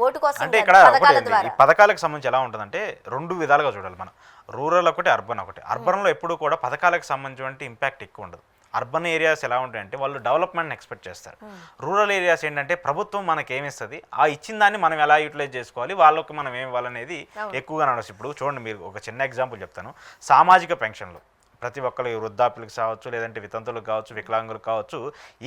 ఓటు కోసం. అంటే ఇక్కడ ఈ పథకాలకు సంబంధించి ఎలా ఉంటుందంటే 2 విధాలుగా చూడాలి మనం. రూరల్ ఒకటి, అర్బన్ ఒకటి. అర్బన్లో ఎప్పుడు కూడా పథకాలకు సంబంధించిన ఇంపాక్ట్ ఎక్కువ ఉండదు. అర్బన్ ఏరియాస్ ఎలా ఉంటాయంటే వాళ్ళు డెవలప్మెంట్ని ఎక్స్పెక్ట్ చేస్తారు. రూరల్ ఏరియాస్ ఏంటంటే ప్రభుత్వం మనకి ఏమి ఇస్తుంది, ఆ ఇచ్చిన దాన్ని మనం ఎలా యూటిలైజ్ చేసుకోవాలి, వాళ్ళకి మనం ఏమి ఇవ్వాలనేది ఎక్కువగా నడుస్తుంది. ఇప్పుడు చూడండి, మీరు ఒక చిన్న ఎగ్జాంపుల్ చెప్తాను. సామాజిక పెన్షన్లు ప్రతి ఒక్కరికి, వృద్ధాప్యులకు కావచ్చు, లేదంటే వితంతులకు కావచ్చు, వికలాంగులకు కావచ్చు,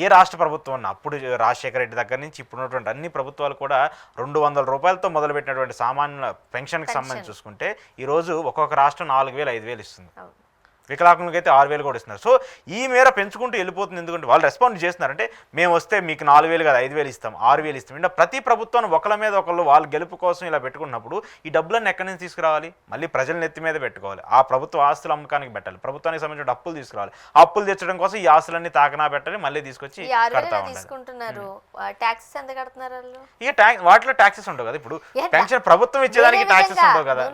ఏ రాష్ట్ర ప్రభుత్వం అప్పుడు రాజశేఖర రెడ్డి దగ్గర నుంచి ఇప్పుడున్నటువంటి అన్ని ప్రభుత్వాలు కూడా 200 రూపాయలతో మొదలుపెట్టినటువంటి సామాన్య పెన్షన్కి సంబంధించి చూసుకుంటే ఈరోజు ఒక్కొక్క రాష్ట్రం 4,000, 5,000 ఇస్తుంది. వికలాంగులకి అయితే 6,000 కూడా ఇస్తున్నారు. సో ఈ మేర పెంచుకుంటూ వెళ్ళిపోతుంది. ఎందుకంటే వాళ్ళు రెస్పాండ్ చేస్తున్నారంటే మేము వస్తే మీకు 4,000 కాదు 5,000 ఇస్తాం, 6,000 ఇస్తాం. అంటే ప్రతి ప్రభుత్వాన్ని ఒకళ్ళ మీద ఒకళ్ళు వాళ్ళు గెలుపు కోసం ఇలా పెట్టుకున్నప్పుడు ఈ డబ్బులన్నీ ఎక్కడి నుంచి తీసుకురావాలి? మళ్ళీ ప్రజల నెత్తి మీద పెట్టుకోవాలి. ఆ ప్రభుత్వ ఆస్తుల అమ్మకానికి పెట్టాలి, ప్రభుత్వానికి సంబంధించిన అప్పులు తీసుకురావాలి. ఆ అప్పులు తెచ్చడం కోసం ఈ ఆస్తులన్నీ తాకనా పెట్టాలి, మళ్ళీ తీసుకొచ్చి కడతా తీసుకుంటున్నారు. ట్యాక్సెస్ ఎంత కడుతున్నారు? ఇక వాటిలో ట్యాక్సెస్ ఉండవు కదా. ఇప్పుడు పెన్షన్ ప్రభుత్వం ఇచ్చేదానికి ట్యాక్సెస్ ఉండవు కదా.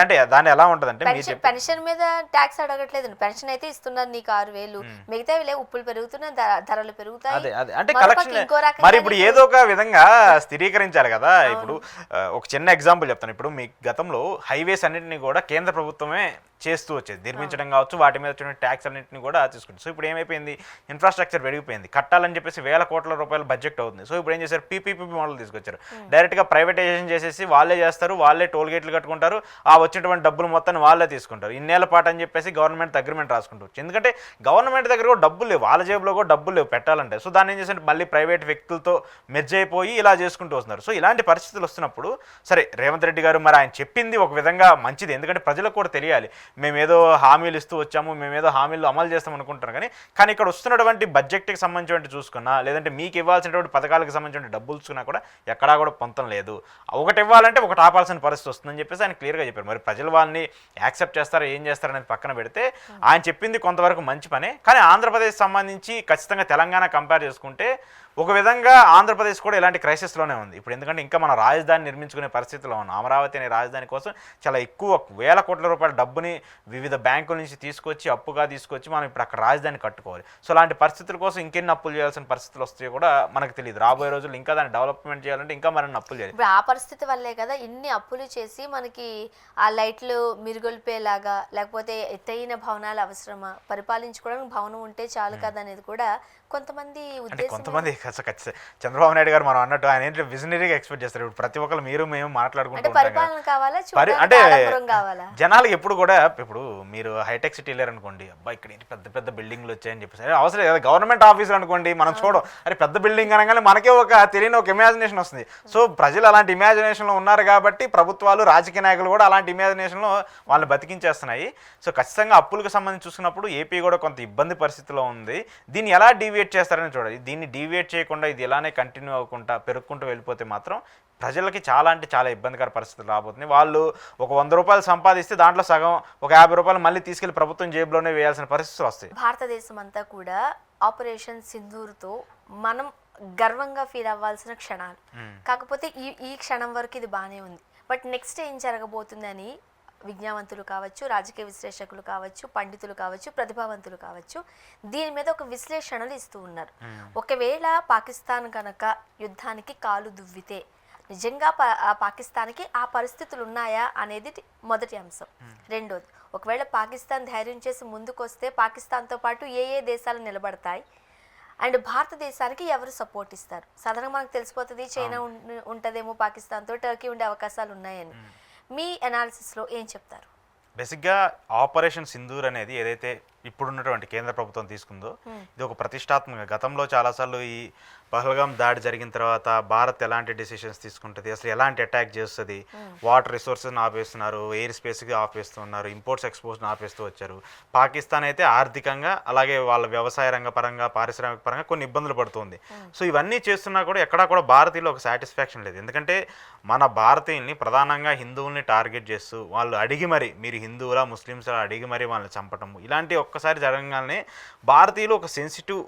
అంటే దాన్ని ఎలా ఉంటుందంటే పెన్షన్ మీద ట్యాక్స్ అడగట్లేదు, పెన్షన్ అయితే ఇస్తున్నారు నీకు 6,000, మిగతా ఉప్పులు పెరుగుతున్నాయి, ధరలు పెరుగుతాయి. అంటే కలెక్షన్ మరి ఇప్పుడు ఏదో ఒక విధంగా స్థిరీకరించాలి కదా. ఇప్పుడు ఒక చిన్న ఎగ్జాంపుల్ చెప్తాను. ఇప్పుడు మీ గతంలో హైవేస్ అన్నింటినీ కూడా కేంద్ర ప్రభుత్వమే చేస్తూ వచ్చేది, నిర్మించడం కావచ్చు, వాటి మీద వచ్చిన ట్యాక్స్ అన్నింటిని కూడా తీసుకుంటుంది. సో ఇప్పుడు ఏమైపోయింది, ఇన్ఫ్రాస్ట్రక్చర్ పెరిగిపోయింది, కట్టాలని చెప్పేసి వేల కోట్ల రూపాయల బడ్జెట్ అవుతుంది. సో ఇప్పుడు ఏం చేశారు, పీపీపీ మోడల్ తీసుకొచ్చారు. డైరెక్ట్గా ప్రైవేటైజేషన్ చేసేసి వాళ్ళే చేస్తారు, వాళ్ళే టోల్ గేట్లు కట్టుకుంటారు, ఆ వచ్చినటువంటి డబ్బులు మొత్తాన్ని వాళ్ళే తీసుకుంటారు. ఇన్నేళ్ల పాటు అని చెప్పేసి గవర్నమెంట్ అగ్రిమెంట్ రాసుకుంటారు. ఎందుకంటే గవర్నమెంట్ దగ్గర కూడా డబ్బులు లేవు, వాళ్ళ జేబులో కూడా డబ్బులు లేవు పెట్టాలంటే. సో దాన్ని ఏం చేశారు, మళ్ళీ ప్రైవేట్ వ్యక్తులతో మెర్జ్ అయిపోయి ఇలా చేసుకుంటూ వస్తున్నారు. సో ఇలాంటి పరిస్థితులు వస్తున్నప్పుడు సరే రేవంత్ రెడ్డి గారు మరి ఆయన చెప్పింది ఒక విధంగా మంచిది, ఎందుకంటే ప్రజలకు కూడా తెలియాలి మేమేదో హామీలు ఇస్తూ వచ్చాము, మేమేదో హామీలు అమలు చేస్తాం అనుకుంటున్నాం. కానీ ఇక్కడ వస్తున్నటువంటి బడ్జెట్కి సంబంధించినటువంటి చూసుకున్నా, లేదంటే మీకు ఇవ్వాల్సినటువంటి పథకాలకు సంబంధించిన డబ్బులు చూసుకున్నా కూడా ఎక్కడా కూడా పొంతం లేదు. ఒకటి ఇవ్వాలంటే ఒకటి ఆపాల్సిన పరిస్థితి వస్తుందని చెప్పేసి ఆయన క్లియర్గా చెప్పారు. మరి ప్రజలు వాళ్ళని యాక్సెప్ట్ చేస్తారా ఏం చేస్తారనేది పక్కన పెడితే ఆయన చెప్పింది కొంతవరకు మంచి పనే. కానీ ఆంధ్రప్రదేశ్ సంబంధించి ఖచ్చితంగా తెలంగాణ కంపేర్ చేసుకుంటే ఒక విధంగా ఆంధ్రప్రదేశ్ కూడా ఇలాంటి క్రైసిస్లోనే ఉంది ఇప్పుడు. ఎందుకంటే ఇంకా మన రాజధాని నిర్మించుకునే పరిస్థితిలో ఉన్నాం. అమరావతి అనే రాజధాని కోసం చాలా ఎక్కువ వేల కోట్ల రూపాయల డబ్బుని వివిధ బ్యాంకుల నుంచి తీసుకొచ్చి అప్పుగా తీసుకొచ్చి మనం ఇప్పుడు అక్కడ రాజధాని కట్టుకోవాలి. సో అలాంటి పరిస్థితుల కోసం ఇంకెన్ని అప్పులు చేయాల్సిన పరిస్థితులు వస్తాయో కూడా మనకు తెలియదు. రాబోయే రోజులు ఇంకా దాన్ని డెవలప్మెంట్ చేయాలంటే ఇంకా మరిన్ని అప్పులు చేయాలి. ఇప్పుడు ఆ పరిస్థితి వల్లే కదా ఇన్ని అప్పులు చేసి మనకి ఆ లైట్లు మిరుగొల్పేలాగా, లేకపోతే ఎత్తైన భవనాలు అవసరమా, పరిపాలించుకోవడానికి భవనం ఉంటే చాలు కదా అనేది కూడా కొంతమంది ఉద్దేశం. కొంతమంది చంద్రబాబు నాయుడు గారు మనం అన్నట్టు ఆయన ఏంటంటే విజనరీగా ఎక్స్పెక్ట్ చేస్తారు. ఇప్పుడు ప్రతి ఒక్కరు మీరు మేము మాట్లాడుకుంటాం అంటే జనాలకు ఎప్పుడు కూడా, ఇప్పుడు మీరు హైటెక్ సిటీ లేరనుకోండి, అబ్బా ఇక్కడ ఏంటి పెద్ద పెద్ద బిల్డింగ్లు వచ్చాయని చెప్పేసి అవసరం లేదు. గవర్నమెంట్ ఆఫీసులు అనుకోండి, మనం చూడం అరే పెద్ద బిల్డింగ్ అనగానే మనకే ఒక తెలియని ఒక ఇమాజినేషన్ వస్తుంది. సో ప్రజలు అలాంటి ఇమాజినేషన్లో ఉన్నారు కాబట్టి ప్రభుత్వాలు రాజకీయ నాయకులు కూడా అలాంటి ఇమాజినేషన్లో వాళ్ళని బతికించేస్తున్నాయి. సో ఖచ్చితంగా అప్పులకు సంబంధించి చూసుకున్నప్పుడు ఏపీ కూడా కొంత ఇబ్బంది పరిస్థితిలో ఉంది. దీన్ని ఎలా డీవియేట్ చేస్తారని చూడాలి. దీన్ని డీవియేట్ చేయకుండా ఇది ఇలానే కంటిన్యూ అవ్వకుండా పెరుగుకుంటూ వెళ్ళిపోతే మాత్రం ప్రజలకి చాలా అంటే చాలా ఇబ్బందికర పరిస్థితులు రాబోతుంది. వాళ్ళు ఒక 100 రూపాయలు సంపాదిస్తే దాంట్లో సగం ఒక 50 రూపాయలు మళ్ళీ తీసుకెళ్లి ప్రభుత్వం జేబులోనే వేయాల్సిన పరిస్థితులు వస్తాయి. భారతదేశం అంతా కూడా ఆపరేషన్ సింధూర్తో మనం గర్వంగా ఫీల్ అవ్వాల్సిన క్షణాలు. కాకపోతే ఈ క్షణం వరకు ఇది బాగానే ఉంది. బట్ నెక్స్ట్ ఏం జరగబోతుందని విజ్ఞావంతులు కావచ్చు, రాజకీయ విశ్లేషకులు కావచ్చు, పండితులు కావచ్చు, ప్రతిభావంతులు కావచ్చు, దీని మీద ఒక విశ్లేషణలు ఇస్తూ ఉన్నారు. ఒకవేళ పాకిస్తాన్ కనుక యుద్ధానికి కాలు దువ్వితే నిజంగా పాకిస్తాన్కి ఆ పరిస్థితులు ఉన్నాయా అనేది మొదటి అంశం. రెండోది, ఒకవేళ పాకిస్తాన్ ధైర్యం చేసి ముందుకొస్తే పాకిస్తాన్తో పాటు ఏ దేశాలు నిలబడతాయి అండ్ భారతదేశానికి ఎవరు సపోర్ట్ ఇస్తారు? సాధారణంగా మనకు తెలిసిపోతుంది చైనా ఉంటుందేమో పాకిస్తాన్తో, టర్కీ ఉండే అవకాశాలు ఉన్నాయని. మీ అనాలిసిస్లో ఏం చెప్తారు? బేసిక్గా ఆపరేషన్ సింధూర్ అనేది ఏదైతే ఇప్పుడున్నటువంటి కేంద్ర ప్రభుత్వం తీసుకుందో ఇది ఒక ప్రతిష్టాత్మక. గతంలో చాలాసార్లు ఈ పహల్గాం దాడి జరిగిన తర్వాత భారత్ ఎలాంటి డెసిషన్స్ తీసుకుంటుంది, అసలు ఎలాంటి అటాక్ చేస్తుంది, వాటర్ రిసోర్సెస్ని ఆపేస్తున్నారు, ఎయిర్ స్పేస్కి ఆపేస్తున్నారు, ఇంపోర్ట్స్ ఎక్స్పోర్ట్స్ని ఆపేస్తూ వచ్చారు. పాకిస్తాన్ అయితే ఆర్థికంగా అలాగే వాళ్ళ వ్యవసాయ రంగ పరంగా పారిశ్రామిక పరంగా కొన్ని ఇబ్బందులు పడుతుంది. సో ఇవన్నీ చేస్తున్నా కూడా ఎక్కడా కూడా భారతీయులు ఒక సాటిస్ఫాక్షన్ లేదు. ఎందుకంటే మన భారతీయుల్ని ప్రధానంగా హిందువుల్ని టార్గెట్ చేస్తూ వాళ్ళు అడిగి మరి మీరు హిందువులా ముస్లిమ్స్ అడిగి మరి వాళ్ళని చంపటము ఇలాంటి ఒక్కసారి జరగగానే భారతీయులు ఒక సెన్సిటివ్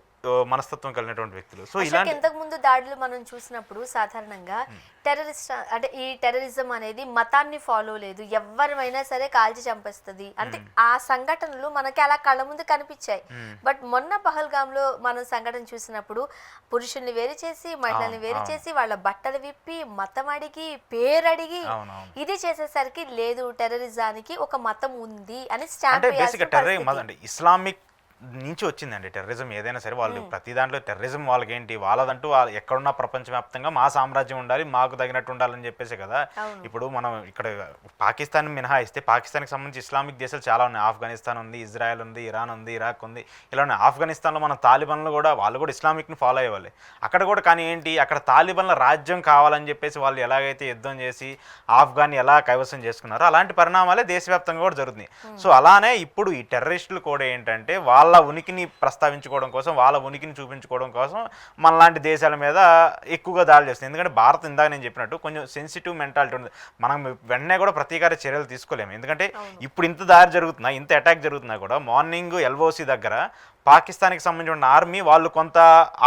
మనస్తత్వం కలిగినటువంటి వ్యక్తులు. సో ఇలాంటి ఇంతకు ముందు దాడులు మనం చూసినప్పుడు సాధారణంగా టెర్రరిస్ట్ అంటే ఈ టెర్రరిజం అనేది మతాన్ని ఫాలో లేదు, ఎవరిమైనా సరే కాల్చి చంపేస్తుంది అంటే ఆ సంఘటనలు మనకి అలా కళ్ళ ముందు కనిపించాయి. బట్ మొన్న పహల్గాంలో మనం సంఘటన చూసినప్పుడు పురుషుల్ని వేరు చేసి మహిళల్ని వేరు చేసి వాళ్ళ బట్టలు విప్పి మతం అడిగి పేరు అడిగి ఇది చేసేసరికి లేదు టెర్రరిజానికి ఒక మతం ఉంది అని స్టాంప్. ఇస్లామిక్ నుంచి వచ్చిందండి టెర్రరిజం ఏదైనా సరే. వాళ్ళు ప్రతి దాంట్లో టెర్రరిజం వాళ్ళకి ఏంటి వాళ్ళదంటూ ఎక్కడున్నా ప్రపంచవ్యాప్తంగా మా సామ్రాజ్యం ఉండాలి మాకు తగినట్టు ఉండాలని చెప్పేసి కదా. ఇప్పుడు మనం ఇక్కడ పాకిస్తాన్ మినహాయిస్తే పాకిస్తాన్కి సంబంధించి ఇస్లామిక్ దేశాలు చాలా ఉన్నాయి. ఆఫ్ఘనిస్తాన్ ఉంది, ఇజ్రాయెల్ ఉంది, ఇరాన్ ఉంది, ఇరాక్ ఉంది, ఇలా ఉన్నాయి. ఆఫ్ఘనిస్తాన్లో మన తాలిబాన్లు కూడా వాళ్ళు కూడా ఇస్లామిక్ని ఫాలో అయ్యేవాళ్ళే అక్కడ కూడా. కానీ ఏంటి అక్కడ తాలిబాన్ల రాజ్యం కావాలని చెప్పేసి వాళ్ళు ఎలాగైతే యుద్ధం చేసి ఆఫ్ఘాన్ ఎలా కైవసం చేసుకున్నారో అలాంటి పరిణామాలే దేశవ్యాప్తంగా కూడా జరుగుతున్నాయి. సో అలానే ఇప్పుడు ఈ టెర్రరిస్టులు కూడా ఏంటంటే వాళ్ళ ఉనికిని ప్రస్తావించుకోవడం కోసం వాళ్ళ ఉనికిని చూపించుకోవడం కోసం మనలాంటి దేశాల మీద ఎక్కువగా దాడులు చేస్తుంది. ఎందుకంటే భారత్ ఇందాక నేను చెప్పినట్టు కొంచెం సెన్సిటివ్ మెంటాలిటీ ఉంది. మనం వెంటనే కూడా ప్రతీకార చర్యలు తీసుకోలేము. ఎందుకంటే ఇప్పుడు ఇంత దాడి జరుగుతున్నా ఇంత అటాక్ జరుగుతున్నా కూడా మార్నింగ్ ఎల్ఓసి దగ్గర పాకిస్తాన్కి సంబంధించిన ఆర్మీ వాళ్ళు కొంత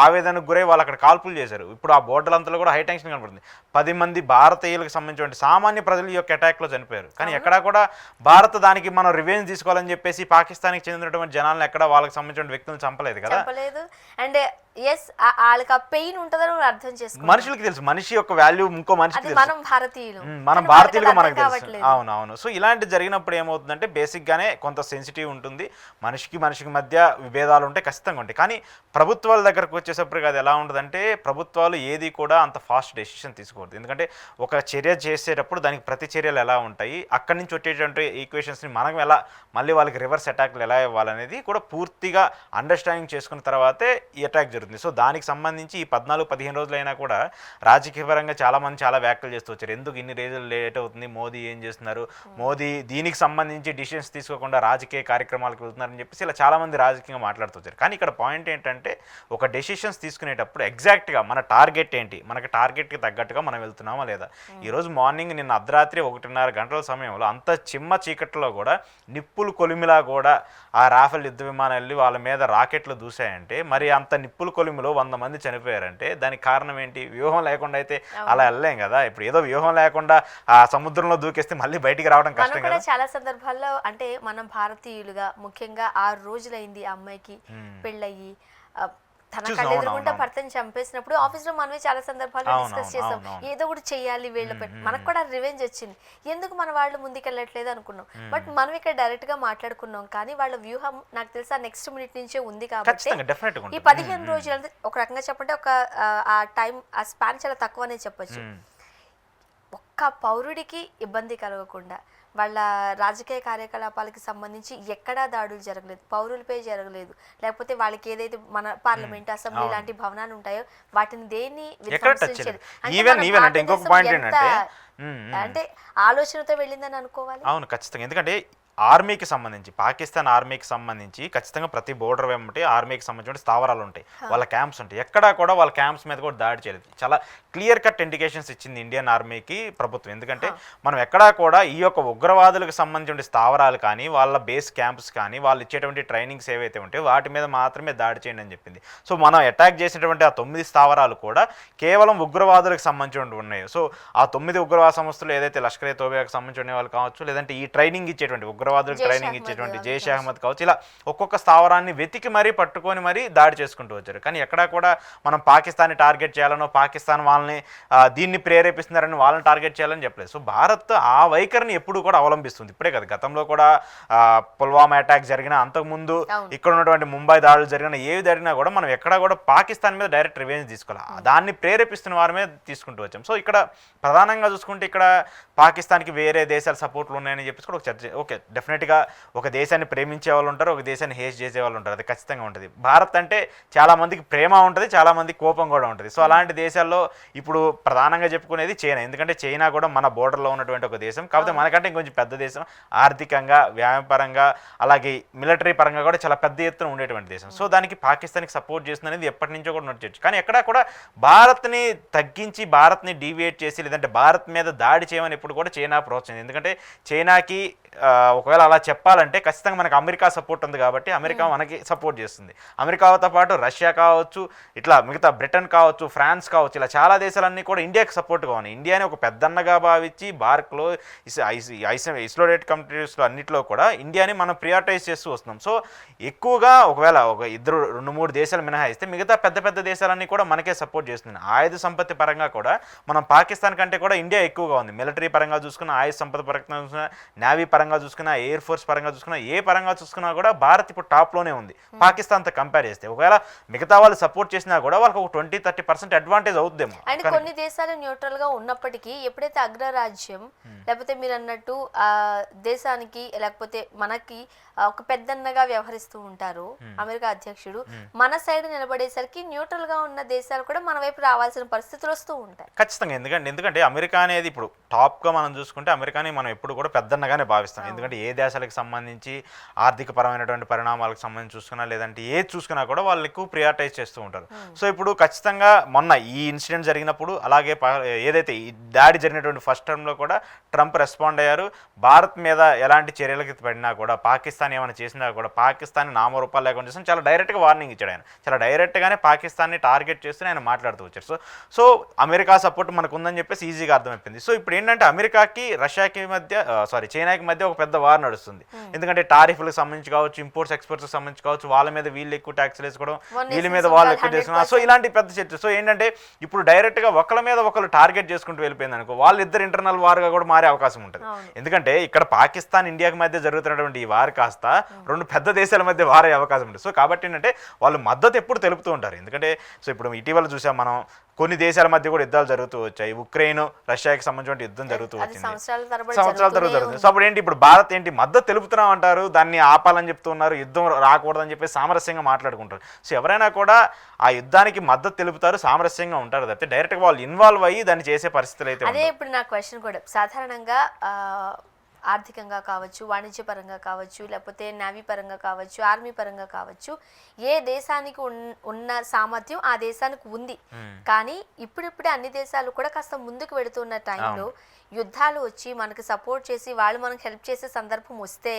ఆవేదనకు గురై వాళ్ళు అక్కడ కాల్పులు చేశారు. ఇప్పుడు ఆ బోర్డర్ అంతలో కూడా హై టెన్షన్ కనబడుతుంది. 10 మంది భారతీయులకు సంబంధించిన సామాన్య ప్రజలు ఈ యొక్క అటాక్లో చనిపోయారు. కానీ ఎక్కడా కూడా భారత్ దానికి మనం రివెంజ్ తీసుకోవాలని చెప్పేసి పాకిస్తాన్కి చెందినటువంటి జనాలను ఎక్కడ వాళ్ళకి సంబంధించిన వ్యక్తులను చంపలేదు కదా. అండ్ ఎస్ వాళ్ళకి ఆ పెయిన్ ఉంటుందని అర్థం చేసుకోవాలి. మనుషులకి తెలుసు, మనిషి యొక్క వాల్యూ ఇంకో మనిషికి తెలుసు. మనం భారతీయులు, మనం భారతీయులుగా మనకు తెలుసు. అవునవును. సో ఇలాంటి జరిగినప్పుడు ఏమవుతుందంటే బేసిక్గానే కొంత సెన్సిటివ్ ఉంటుంది. మనిషికి మధ్య విభేదాలు ఉంటాయి, ఖచ్చితంగా ఉంటాయి. కానీ ప్రభుత్వాల దగ్గరకు వచ్చేసప్పటికి అది ఎలా ఉంటుందంటే ప్రభుత్వాలు ఏది కూడా అంత ఫాస్ట్ డెసిషన్ తీసుకోవద్దు. ఎందుకంటే ఒక చర్య చేసేటప్పుడు దానికి ప్రతి చర్యలు ఎలా ఉంటాయి, అక్కడి నుంచి వచ్చేటువంటి ఈక్వేషన్స్ని మనం ఎలా మళ్ళీ వాళ్ళకి రివర్స్ అటాక్లు ఎలా ఇవ్వాలనేది కూడా పూర్తిగా అండర్స్టాండింగ్ చేసుకున్న తర్వాతే ఈ అటాక్ జరుగుతుంది. సో దానికి సంబంధించి ఈ 14-15 రోజులైనా కూడా రాజకీయపరంగా చాలామంది చాలా వ్యాఖ్యలు చేస్తూ వచ్చారు. ఎందుకు ఇన్ని రోజులు లేట్ అవుతుంది, మోదీ ఏం చేస్తున్నారు, మోదీ దీనికి సంబంధించి డిసిషన్స్ తీసుకోకుండా రాజకీయ కార్యక్రమాలకు వెళ్తున్నారని చెప్పేసి ఇలా చాలామంది రాజకీయంగా మాట్లాడుతూ వచ్చారు. కానీ ఇక్కడ పాయింట్ ఏంటంటే ఒక డెసిషన్స్ తీసుకునేటప్పుడు ఎగ్జాక్ట్గా మన టార్గెట్ ఏంటి, మనకి టార్గెట్కి తగ్గట్టుగా మనం వెళ్తున్నామా లేదా. ఈరోజు మార్నింగ్ నిన్న అర్ధరాత్రి 1:30 గంటల సమయంలో అంత చిమ్మ చీకట్లో కూడా నిప్పులు కొలిమిలా కూడా ఆ రాఫెల్ యుద్ధ విమానాలు వెళ్ళి వాళ్ళ మీద రాకెట్లు దూసాయంటే, మరి అంత నిప్పులు కొలిమిలో 100 మంది చనిపోయారంటే దానికి కారణం ఏంటి? వ్యూహం లేకుండా అయితే అలా వెళ్ళలేం కదా. ఇప్పుడు ఏదో వ్యూహం లేకుండా ఆ సముద్రంలో దూకేస్తే మళ్ళీ బయటికి రావడం కష్టం కదా. చాలా సందర్భాల్లో అంటే మనం భారతీయులుగా ముఖ్యంగా 6 రోజులైంది ఆ అమ్మాయికి పెళ్ళయి తన కళ్ళు ఎదురుకుంటా భర్తని చంపేసినప్పుడు ఆఫీస్ లో మనమే చాలా సందర్భాల్లో డిస్కస్ చేసాం, ఏదో కూడా చెయ్యాలి వీళ్ళ మనకు కూడా రివెంజ్ వచ్చింది, ఎందుకు మన వాళ్ళు ముందుకెళ్ళట్లేదు అనుకున్నాం. బట్ మనం ఇక్కడ డైరెక్ట్ గా మాట్లాడుకున్నాం, కానీ వాళ్ళ వ్యూహం నాకు తెలుసా నెక్స్ట్ మినిట్ నుంచే ఉంది. కాబట్టి ఈ 15 రోజులు ఒక రకంగా చెప్పంటే ఒక ఆ టైం ఆ స్పాన్ చాలా తక్కువనే చెప్పొచ్చు. ఒక్క పౌరుడికి ఇబ్బంది కలగకుండా వాళ్ళ రాజకీయ కార్యకలాపాలకి సంబంధించి ఎక్కడా దాడులు జరగలేదు, పౌరులపై జరగలేదు, లేకపోతే వాళ్ళకి ఏదైతే మన పార్లమెంట్ అసెంబ్లీ లాంటి భవనాలు ఉంటాయో వాటిని దేన్ని అంటే ఆలోచనతో వెళ్ళిందని అనుకోవాలి. అవును, ఖచ్చితంగా. ఎందుకంటే ఆర్మీకి సంబంధించి పాకిస్తాన్ ఆర్మీకి సంబంధించి ఖచ్చితంగా ప్రతి బోర్డర్ వెంబడి ఆర్మీకి సంబంధించిన స్థావరాలు ఉంటాయి, వాళ్ళ క్యాంప్స్ ఉంటాయి. ఎక్కడా కూడా వాళ్ళ క్యాంప్స్ మీద కూడా దాడి చేయలేదు. చాలా క్లియర్ కట్ ఇండికేషన్స్ ఇచ్చింది ఇండియన్ ఆర్మీకి ప్రభుత్వం. ఎందుకంటే మనం ఎక్కడా కూడా ఈ యొక్క ఉగ్రవాదులకు సంబంధించిన స్థావరాలు కానీ వాళ్ళ బేస్ క్యాంప్స్ కానీ వాళ్ళు ఇచ్చేటువంటి ట్రైనింగ్స్ ఏవైతే ఉంటాయో వాటి మీద మాత్రమే దాడి చేయండి అని చెప్పింది. సో మనం అటాక్ చేసినటువంటి ఆ 9 స్థావరాలు కూడా కేవలం ఉగ్రవాదులకు సంబంధించినవి ఉన్నాయి. సో ఆ 9 ఉగ్రవాద సంస్థలు ఏదైతే లష్కర్ ఏ తోబాకు సంబంధించిన వాళ్ళు కావచ్చు, లేదంటే ఈ ట్రైనింగ్ ఇచ్చేటువంటి ఉగ్రవాదులకు ట్రైనింగ్ ఇచ్చేటువంటి జైష్ అహ్మద్ కావచ్చు, ఇలా ఒక్కొక్క స్థావరాన్ని వెతికి మరీ పట్టుకొని మరీ దాడి చేసుకుంటూ వచ్చారు. కానీ ఎక్కడా కూడా మనం పాకిస్తాన్ని టార్గెట్ చేయాలనో పాకిస్తాన్ వాళ్ళని దీన్ని ప్రేరేపిస్తున్నారని వాళ్ళని టార్గెట్ చేయాలని చెప్పలేదు. సో భారత్ ఆ వైఖరిని ఎప్పుడు కూడా అవలంబిస్తుంది. ఇప్పుడే కదా, గతంలో కూడా పుల్వామా అటాక్ జరిగినా, అంతకుముందు ఇక్కడ ఉన్నటువంటి ముంబై దాడులు జరిగినా, ఏవి జరిగినా కూడా మనం ఎక్కడా కూడా పాకిస్తాన్ మీద డైరెక్ట్ రివెంజ్ తీసుకోవాలి, దాన్ని ప్రేరేపిస్తున్న వారి మీద తీసుకుంటూ వచ్చాం. సో ఇక్కడ ప్రధానంగా చూసుకుంటే ఇక్కడ పాకిస్తాన్కి వేరే దేశాల సపోర్ట్లు ఉన్నాయని చెప్పేసి కూడా ఒక చర్చ. ఓకే, డెఫినెట్గా ఒక దేశాన్ని ప్రేమించే వాళ్ళు ఉంటారు, ఒక దేశాన్ని హేట్ చేసే వాళ్ళు ఉంటారు, అది ఖచ్చితంగా ఉంటుంది. భారత్ అంటే చాలా మందికి ప్రేమ ఉంటుంది, చాలా మందికి కోపం కూడా ఉంటుంది. సో అలాంటి దేశాల్లో ఇప్పుడు ప్రధానంగా చెప్పుకునేది చైనా. ఎందుకంటే చైనా కూడా మన బోర్డర్లో ఉన్నటువంటి ఒక దేశం, కాకపోతే మనకంటే ఇంకొంచెం పెద్ద దేశం, ఆర్థికంగా వ్యాపారంగా అలాగే మిలిటరీ పరంగా కూడా చాలా పెద్ద ఎత్తున ఉండేటువంటి దేశం. సో దానికి పాకిస్తాన్కి సపోర్ట్ చేస్తుంది అనేది ఎప్పటి నుంచో కూడా నడిచొచ్చు. కానీ ఎక్కడా కూడా భారత్ని తగ్గించి భారత్ని డీవియేట్ చేసి లేదంటే భారత్ మీద దాడి చేయమని ఇప్పుడు కూడా చైనా ప్రోత్సహించింది. ఎందుకంటే చైనాకి ఒకవేళ అలా చెప్పాలంటే ఖచ్చితంగా మనకు అమెరికా సపోర్ట్ ఉంది కాబట్టి అమెరికా మనకి సపోర్ట్ చేస్తుంది. అమెరికాతో పాటు రష్యా కావచ్చు, ఇట్లా మిగతా బ్రిటన్ కావచ్చు, ఫ్రాన్స్ కావచ్చు, ఇలా చాలా దేశాలన్నీ కూడా ఇండియాకి సపోర్ట్గా ఉన్నాయి. ఇండియాని ఒక పెద్దన్నగా భావించి బార్క్లో ఐసోలేటెడ్ కంట్రీస్లో అన్నింటిలో కూడా ఇండియాని మనం ప్రియారిటైజ్ చేస్తూ వస్తున్నాం. సో ఎక్కువగా ఒకవేళ ఒక 2-3 దేశాలు మినహాయిస్తే మిగతా పెద్ద పెద్ద దేశాలన్నీ కూడా మనకే సపోర్ట్ చేస్తుంది. ఆయుధ సంపత్తి పరంగా కూడా మనం పాకిస్తాన్ కంటే కూడా ఇండియా ఎక్కువగా ఉంది. మిలిటరీ పరంగా చూసుకున్న, ఆయుధ సంపద పరంగా చూసుకున్న, నేవీ పరంగా చూసుకున్నా, ఎయిర్ ఫోర్స్ పరంగా చూసుకున్నా, ఏ పరంగా చూసుకున్నా కూడా భారత్ ఇప్పుడు టాప్లోనే ఉంది పాకిస్తాన్తో కంపేర్ చేస్తే. ఒకవేళ మిగతా వాళ్ళు సపోర్ట్ చేసినా కూడా వాళ్ళకి ఒక 20-30% అడ్వాంటేజ్ అవుతుందేమో. అండ్ కొన్ని దేశాలు న్యూట్రల్ గా ఉన్నప్పటికీ ఎప్పుడైతే అగ్రరాజ్యం లేకపోతే మీరు అన్నట్టు దేశానికి లేకపోతే మనకి ఒక పెద్దన్నగా వ్యవహరిస్తూ ఉంటారు అమెరికా అధ్యక్షుడు, మన సైడ్ నిలబడేసరికి న్యూట్రల్ గా ఉన్న దేశాలు కూడా మన వైపు రావాల్సిన పరిస్థితులు వస్తూ ఉంటాయి ఖచ్చితంగా. ఎందుకంటే అమెరికా అనేది ఇప్పుడు టాప్గా మనం చూసుకుంటే అమెరికాని మనం ఎప్పుడు కూడా పెద్దన్నగానే భావిస్తాం. వాస్తవం. ఎందుకంటే ఏ దేశాలకు సంబంధించి ఆర్థిక పరమైనటువంటి పరిణామాలకు సంబంధించి చూసుకున్నా లేదంటే ఏది చూసుకున్నా కూడా వాళ్ళు ఎక్కువ ప్రియారిటైజ్ చేస్తూ ఉంటారు. సో ఇప్పుడు ఖచ్చితంగా మొన్న ఈ ఇన్సిడెంట్ జరిగినప్పుడు అలాగే ఏదైతే ఈ దాడి జరిగినటువంటి ఫస్ట్ టర్మ్లో కూడా ట్రంప్ రెస్పాండ్ అయ్యారు. భారత్ మీద ఎలాంటి చర్యలకి పడినా కూడా పాకిస్తాన్ ఏమైనా చేసినా కూడా పాకిస్తాన్ నామరూపాలు లేకుండా చేసిన చాలా డైరెక్ట్గా వార్నింగ్ ఇచ్చాడు ఆయన. చాలా డైరెక్ట్గానే పాకిస్తాన్ని టార్గెట్ చేస్తూ ఆయన మాట్లాడుతూ వచ్చారు. సో అమెరికా సపోర్ట్ మనకు ఉందని చెప్పేసి ఈజీగా అర్థమైపోయింది. సో ఇప్పుడు ఏంటంటే అమెరికాకి రష్యాకి మధ్య చైనాకి మధ్య ఒక పెద్ద వార్ నడుస్తుంది. ఎందుకంటే టారిఫ్లకు సంబంధించి కావచ్చు, ఇంపోర్ట్స్ ఎక్స్పోర్ట్స్కి సంబంధించి కావచ్చు, వాళ్ళ మీద వీళ్ళు ఎక్కువ ట్యాక్స్లు వేసుకోవడం, వీళ్ళ మీద వాళ్ళు ఎక్కువ చేసుకున్నారు. సో ఇలాంటి పెద్ద చర్చ. సో ఏంటంటే ఇప్పుడు డైరెక్ట్గా ఒకళ్ళ మీద ఒకళ్ళు టార్గెట్ చేసుకుంటూ వెళ్ళిపోయింది అనుకో, వాళ్ళిద్దరు ఇంటర్నల్ వార్గా కూడా మారే అవకాశం ఉంటుంది. ఎందుకంటే ఇక్కడ పాకిస్తాన్ ఇండియాకి మధ్య జరుగుతున్నటువంటి ఈ వార్ కాస్త రెండు పెద్ద దేశాల మధ్య వారే అవకాశం ఉంటుంది. సో కాబట్టి ఏంటంటే వాళ్ళు మద్దతు ఎప్పుడు తెలుపుతూ ఉంటారు. ఎందుకంటే సో ఇప్పుడు ఇటీవల చూసాం మనం కొన్ని దేశాల మధ్య కూడా యుద్ధాలు జరుగుతూ వచ్చాయి. ఉక్రెయిన్ రష్యాకి సంబంధించిన యుద్ధం జరుగుతూ వచ్చింది, సంవత్సరాల తరబడి జరుగుతుంది. సో అప్పుడు ఏంటి ఇప్పుడు భారత్ ఏంటి మద్దతు తెలుపుతున్నాం అంటారు, దాన్ని ఆపాలని చెప్తున్నారు, యుద్ధం రాకూడదని చెప్పి సామరస్యంగా మాట్లాడుకుంటారు. సో ఎవరైనా కూడా ఆ యుద్ధానికి మద్దతు తెలుపుతారు, సామరస్యంగా ఉంటారు తప్పితే డైరెక్ట్గా వాళ్ళు ఇన్వాల్వ్ అయ్యి దాన్ని చేసే పరిస్థితులు అయితే అదే. ఇప్పుడు నా క్వశ్చన్ కూడా సాధారణంగా ఆర్థికంగా కావచ్చు, వాణిజ్యపరంగా కావచ్చు, లేకపోతే నేవీ పరంగా కావచ్చు, ఆర్మీ పరంగా కావచ్చు, ఏ దేశానికి ఉన్న సామర్థ్యం ఆ దేశానికి ఉంది. కానీ ఇప్పుడిప్పుడే అన్ని దేశాలు కూడా కాస్త ముందుకు వెళుతున్న టైంలో యుద్ధాలు వచ్చి మనకు సపోర్ట్ చేసి వాళ్ళు మనకు హెల్ప్ చేసే సందర్భం వస్తే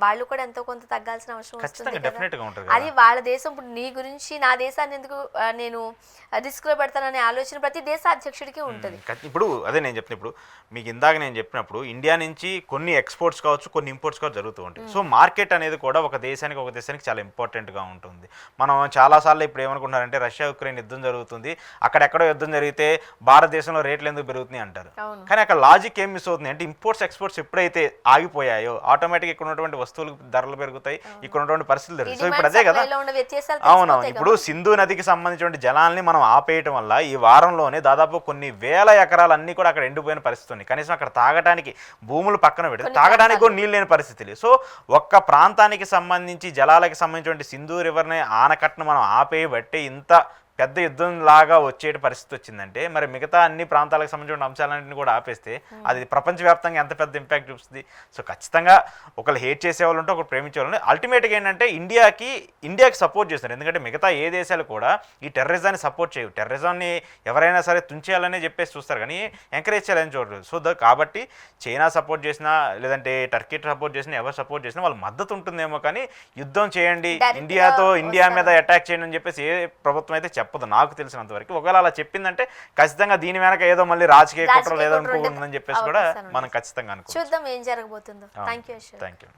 వాళ్ళు కూడా ఎంతో కొంత తగ్గాల్సిన అవసరం వస్తుంది కదా. అది వాళ్ళ దేశం. ఇప్పుడు నీ గురించి నా దేశాన్ని ఎందుకు నేను రిస్క్ లో పెడతాననే ఆలోచన ప్రతి దేశ అధ్యక్షుడికి ఉంటుంది. ఇప్పుడు అదే నేను చెప్పిన, ఇప్పుడు మీకు ఇందాక నేను చెప్పినప్పుడు ఇండియా నుంచి కొన్ని ఎక్స్పోర్ట్స్ కావచ్చు, కొన్ని ఇంపోర్ట్స్ కావచ్చు జరుగుతూ ఉంటాయి. సో మార్కెట్ అనేది కూడా ఒక దేశానికి చాలా ఇంపార్టెంట్గా ఉంటుంది. మనం చాలాసార్లు ఇప్పుడు ఏమనుకుంటున్నారంటే రష్యా ఉక్రెయిన్ యుద్ధం జరుగుతుంది, అక్కడెక్కడో యుద్ధం జరిగితే భారతదేశంలో రేట్లు ఎందుకు పెరుగుతున్నాయి అంటారు. కానీ అక్కడ లాజిక్ ఏం మిస్ అవుతుంది అంటే ఇంపోర్ట్స్ ఎక్స్పోర్ట్స్ ఎప్పుడైతే ఆగిపోయాయో ఆటోమేటిక్ ఇక్కడ ఉన్నటువంటి వస్తువులు ధరలు పెరుగుతాయి, ఇక్కడ ఉన్నటువంటి పరిస్థితులు పెరుగుతాయి. సో ఇప్పుడు అదే కదా. అవునవును. ఇప్పుడు సింధు నదికి సంబంధించిన జలాల్ని మనం ఆపేయటం వల్ల ఈ వారంలోనే దాదాపు కొన్ని వేల ఎకరాలు అన్ని కూడా అక్కడ ఎండిపోయిన పరిస్థితి ఉంది. కనీసం అక్కడ తాగడానికి భూములు పక్కన పెడితే తాగడానికి కూడా నీళ్ళు లేని పరిస్థితులు. సో ఒక్క ప్రాంతానికి సంబంధించి జలాలకి సంబంధించిన సింధు రివర్ని ఆనకట్టను మనం ఆపేయబట్టే ఇంత పెద్ద యుద్ధం లాగా వచ్చే పరిస్థితి వచ్చిందంటే మరి మిగతా అన్ని ప్రాంతాలకు సంబంధించిన అంశాలన్నింటినీ కూడా ఆపేస్తే అది ప్రపంచవ్యాప్తంగా ఎంత పెద్ద ఇంపాక్ట్ చూస్తుంది. సో ఖచ్చితంగా ఒకళ్ళు హేట్ చేసేవాళ్ళు ఉంటే ఒకరు ప్రేమించేవాళ్ళు. అల్టిమేట్గా ఏంటంటే ఇండియాకి సపోర్ట్ చేస్తారు. ఎందుకంటే మిగతా ఏ దేశాలు కూడా ఈ టెర్రరిజాన్ని సపోర్ట్ చేయవు. టెర్రరిజాన్ని ఎవరైనా సరే తుంచేయాలనే చెప్పేసి చూస్తారు కానీ ఎంకరేజ్ చేయాలని చూడరు. సో కాబట్టి చైనా సపోర్ట్ చేసినా లేదంటే టర్కీ సపోర్ట్ చేసినా ఎవరు సపోర్ట్ చేసినా వాళ్ళ మద్దతు ఉంటుందేమో కానీ యుద్ధం చేయండి, ఇండియా మీద అటాక్ చేయండి అని చెప్పేసి ఏ ప్రభుత్వం అయితే చెప్పదు నాకు తెలిసినంత వరకు. ఒకవేళ అలా చెప్పిందంటే ఖచ్చితంగా దీని వెనక ఏదో మళ్ళీ రాజకీయ కుట్ర లేదో అనుకుంటుందని చెప్పేసి కూడా మనం ఖచ్చితంగా అనుకో. చూద్దాం ఏం జరగబోతుందో. Thank you.